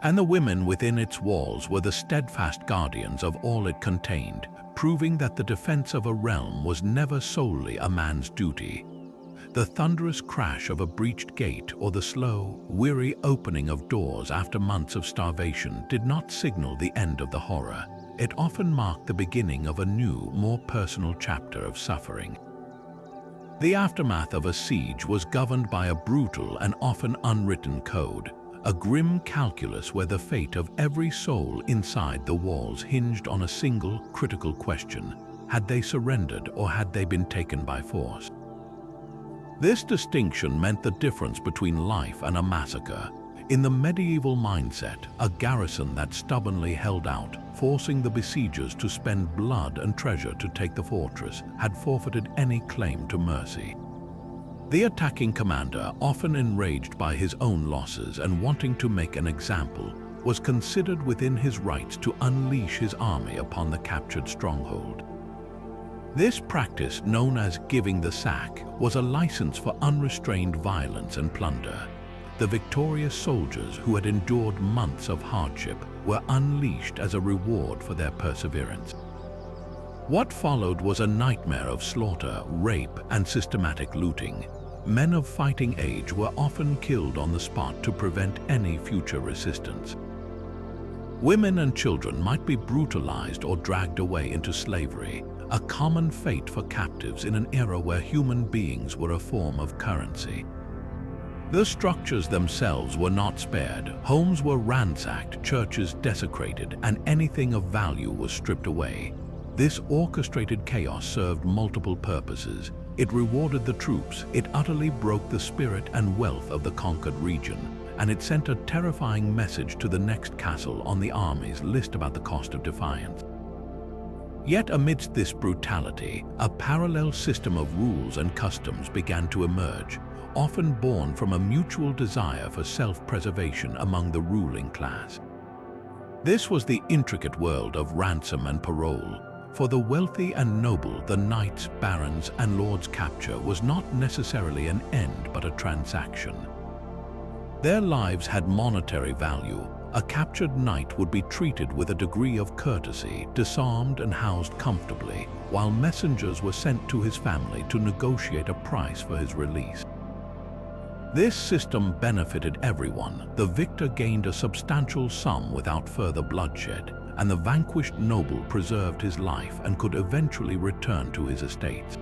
And the women within its walls were the steadfast guardians of all it contained, proving that the defense of a realm was never solely a man's duty. The thunderous crash of a breached gate or the slow, weary opening of doors after months of starvation did not signal the end of the horror. It often marked the beginning of a new, more personal chapter of suffering. The aftermath of a siege was governed by a brutal and often unwritten code, a grim calculus where the fate of every soul inside the walls hinged on a single, critical question: had they surrendered or had they been taken by force? This distinction meant the difference between life and a massacre. In the medieval mindset, a garrison that stubbornly held out, forcing the besiegers to spend blood and treasure to take the fortress, had forfeited any claim to mercy. The attacking commander, often enraged by his own losses and wanting to make an example, was considered within his rights to unleash his army upon the captured stronghold. This practice, known as giving the sack, was a license for unrestrained violence and plunder. The victorious soldiers who had endured months of hardship were unleashed as a reward for their perseverance. What followed was a nightmare of slaughter, rape, and systematic looting. Men of fighting age were often killed on the spot to prevent any future resistance. Women and children might be brutalized or dragged away into slavery, a common fate for captives in an era where human beings were a form of currency. The structures themselves were not spared. Homes were ransacked, churches desecrated, and anything of value was stripped away. This orchestrated chaos served multiple purposes. It rewarded the troops, it utterly broke the spirit and wealth of the conquered region, and it sent a terrifying message to the next castle on the army's list about the cost of defiance. Yet amidst this brutality, a parallel system of rules and customs began to emerge, often born from a mutual desire for self-preservation among the ruling class. This was the intricate world of ransom and parole. For the wealthy and noble, the knights, barons, and lords' capture was not necessarily an end but a transaction. Their lives had monetary value. A captured knight would be treated with a degree of courtesy, disarmed and housed comfortably, while messengers were sent to his family to negotiate a price for his release. This system benefited everyone. The victor gained a substantial sum without further bloodshed, and the vanquished noble preserved his life and could eventually return to his estates.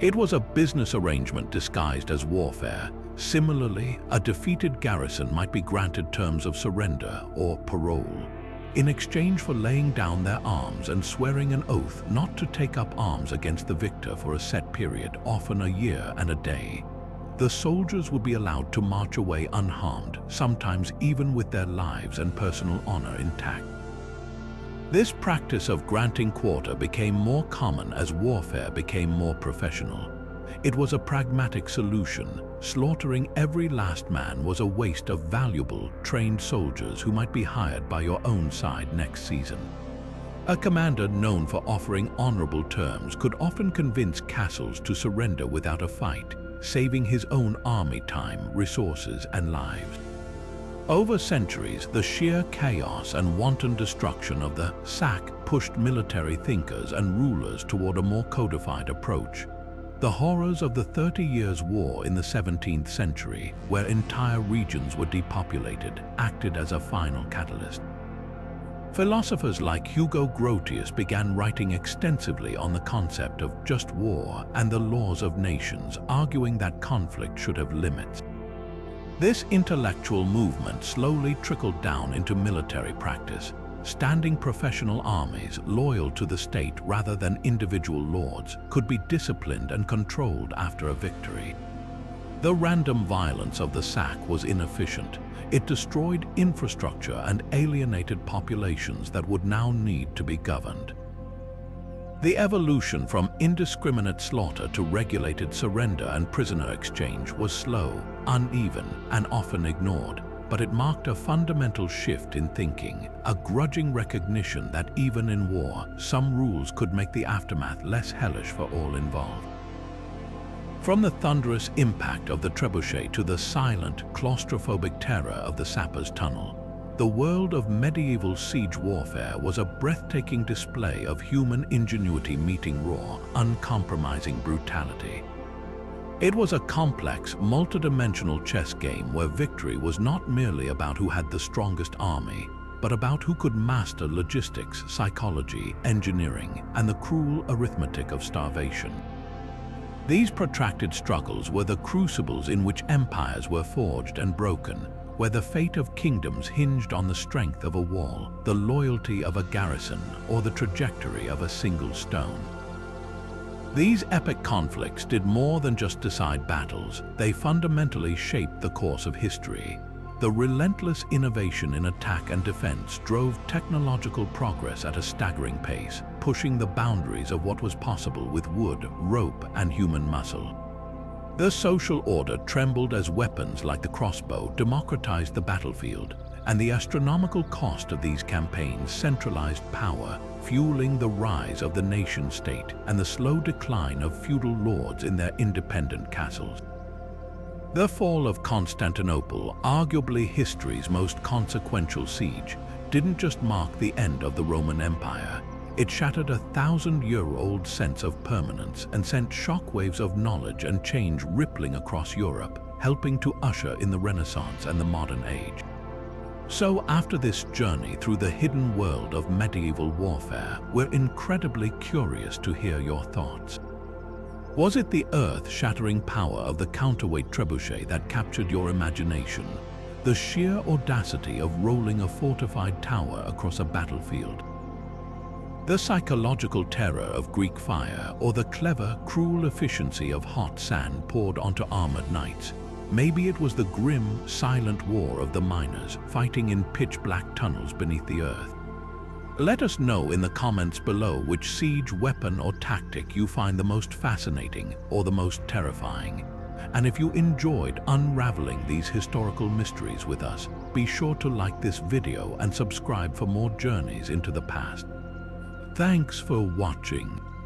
It was a business arrangement disguised as warfare. Similarly, a defeated garrison might be granted terms of surrender or parole, in exchange for laying down their arms and swearing an oath not to take up arms against the victor for a set period, often a year and a day. The soldiers would be allowed to march away unharmed, sometimes even with their lives and personal honor intact. This practice of granting quarter became more common as warfare became more professional. It was a pragmatic solution. Slaughtering every last man was a waste of valuable, trained soldiers who might be hired by your own side next season. A commander known for offering honorable terms could often convince castles to surrender without a fight, saving his own army time, resources, and lives. Over centuries, the sheer chaos and wanton destruction of the sack pushed military thinkers and rulers toward a more codified approach. The horrors of the 30 Years' War in the 17th century, where entire regions were depopulated, acted as a final catalyst. Philosophers like Hugo Grotius began writing extensively on the concept of just war and the laws of nations, arguing that conflict should have limits. This intellectual movement slowly trickled down into military practice. Standing professional armies, loyal to the state rather than individual lords, could be disciplined and controlled after a victory. The random violence of the sack was inefficient. It destroyed infrastructure and alienated populations that would now need to be governed. The evolution from indiscriminate slaughter to regulated surrender and prisoner exchange was slow, uneven, and often ignored, but it marked a fundamental shift in thinking, a grudging recognition that even in war, some rules could make the aftermath less hellish for all involved. From the thunderous impact of the trebuchet to the silent, claustrophobic terror of the sappers' tunnel, the world of medieval siege warfare was a breathtaking display of human ingenuity meeting raw, uncompromising brutality. It was a complex, multidimensional chess game where victory was not merely about who had the strongest army, but about who could master logistics, psychology, engineering, and the cruel arithmetic of starvation. These protracted struggles were the crucibles in which empires were forged and broken, where the fate of kingdoms hinged on the strength of a wall, the loyalty of a garrison, or the trajectory of a single stone. These epic conflicts did more than just decide battles. They fundamentally shaped the course of history. The relentless innovation in attack and defense drove technological progress at a staggering pace, pushing the boundaries of what was possible with wood, rope, and human muscle. The social order trembled as weapons like the crossbow democratized the battlefield, and the astronomical cost of these campaigns centralized power, fueling the rise of the nation-state and the slow decline of feudal lords in their independent castles. The fall of Constantinople, arguably history's most consequential siege, didn't just mark the end of the Roman Empire. It shattered a 1,000-year-old sense of permanence and sent shockwaves of knowledge and change rippling across Europe, helping to usher in the Renaissance and the modern age. So after this journey through the hidden world of medieval warfare, we're incredibly curious to hear your thoughts. Was it the earth-shattering power of the counterweight trebuchet that captured your imagination? The sheer audacity of rolling a fortified tower across a battlefield? The psychological terror of Greek fire, or the clever, cruel efficiency of hot sand poured onto armored knights? Maybe it was the grim, silent war of the miners fighting in pitch-black tunnels beneath the earth. Let us know in the comments below which siege weapon or tactic you find the most fascinating or the most terrifying. And if you enjoyed unraveling these historical mysteries with us, be sure to like this video and subscribe for more journeys into the past. Thanks for watching.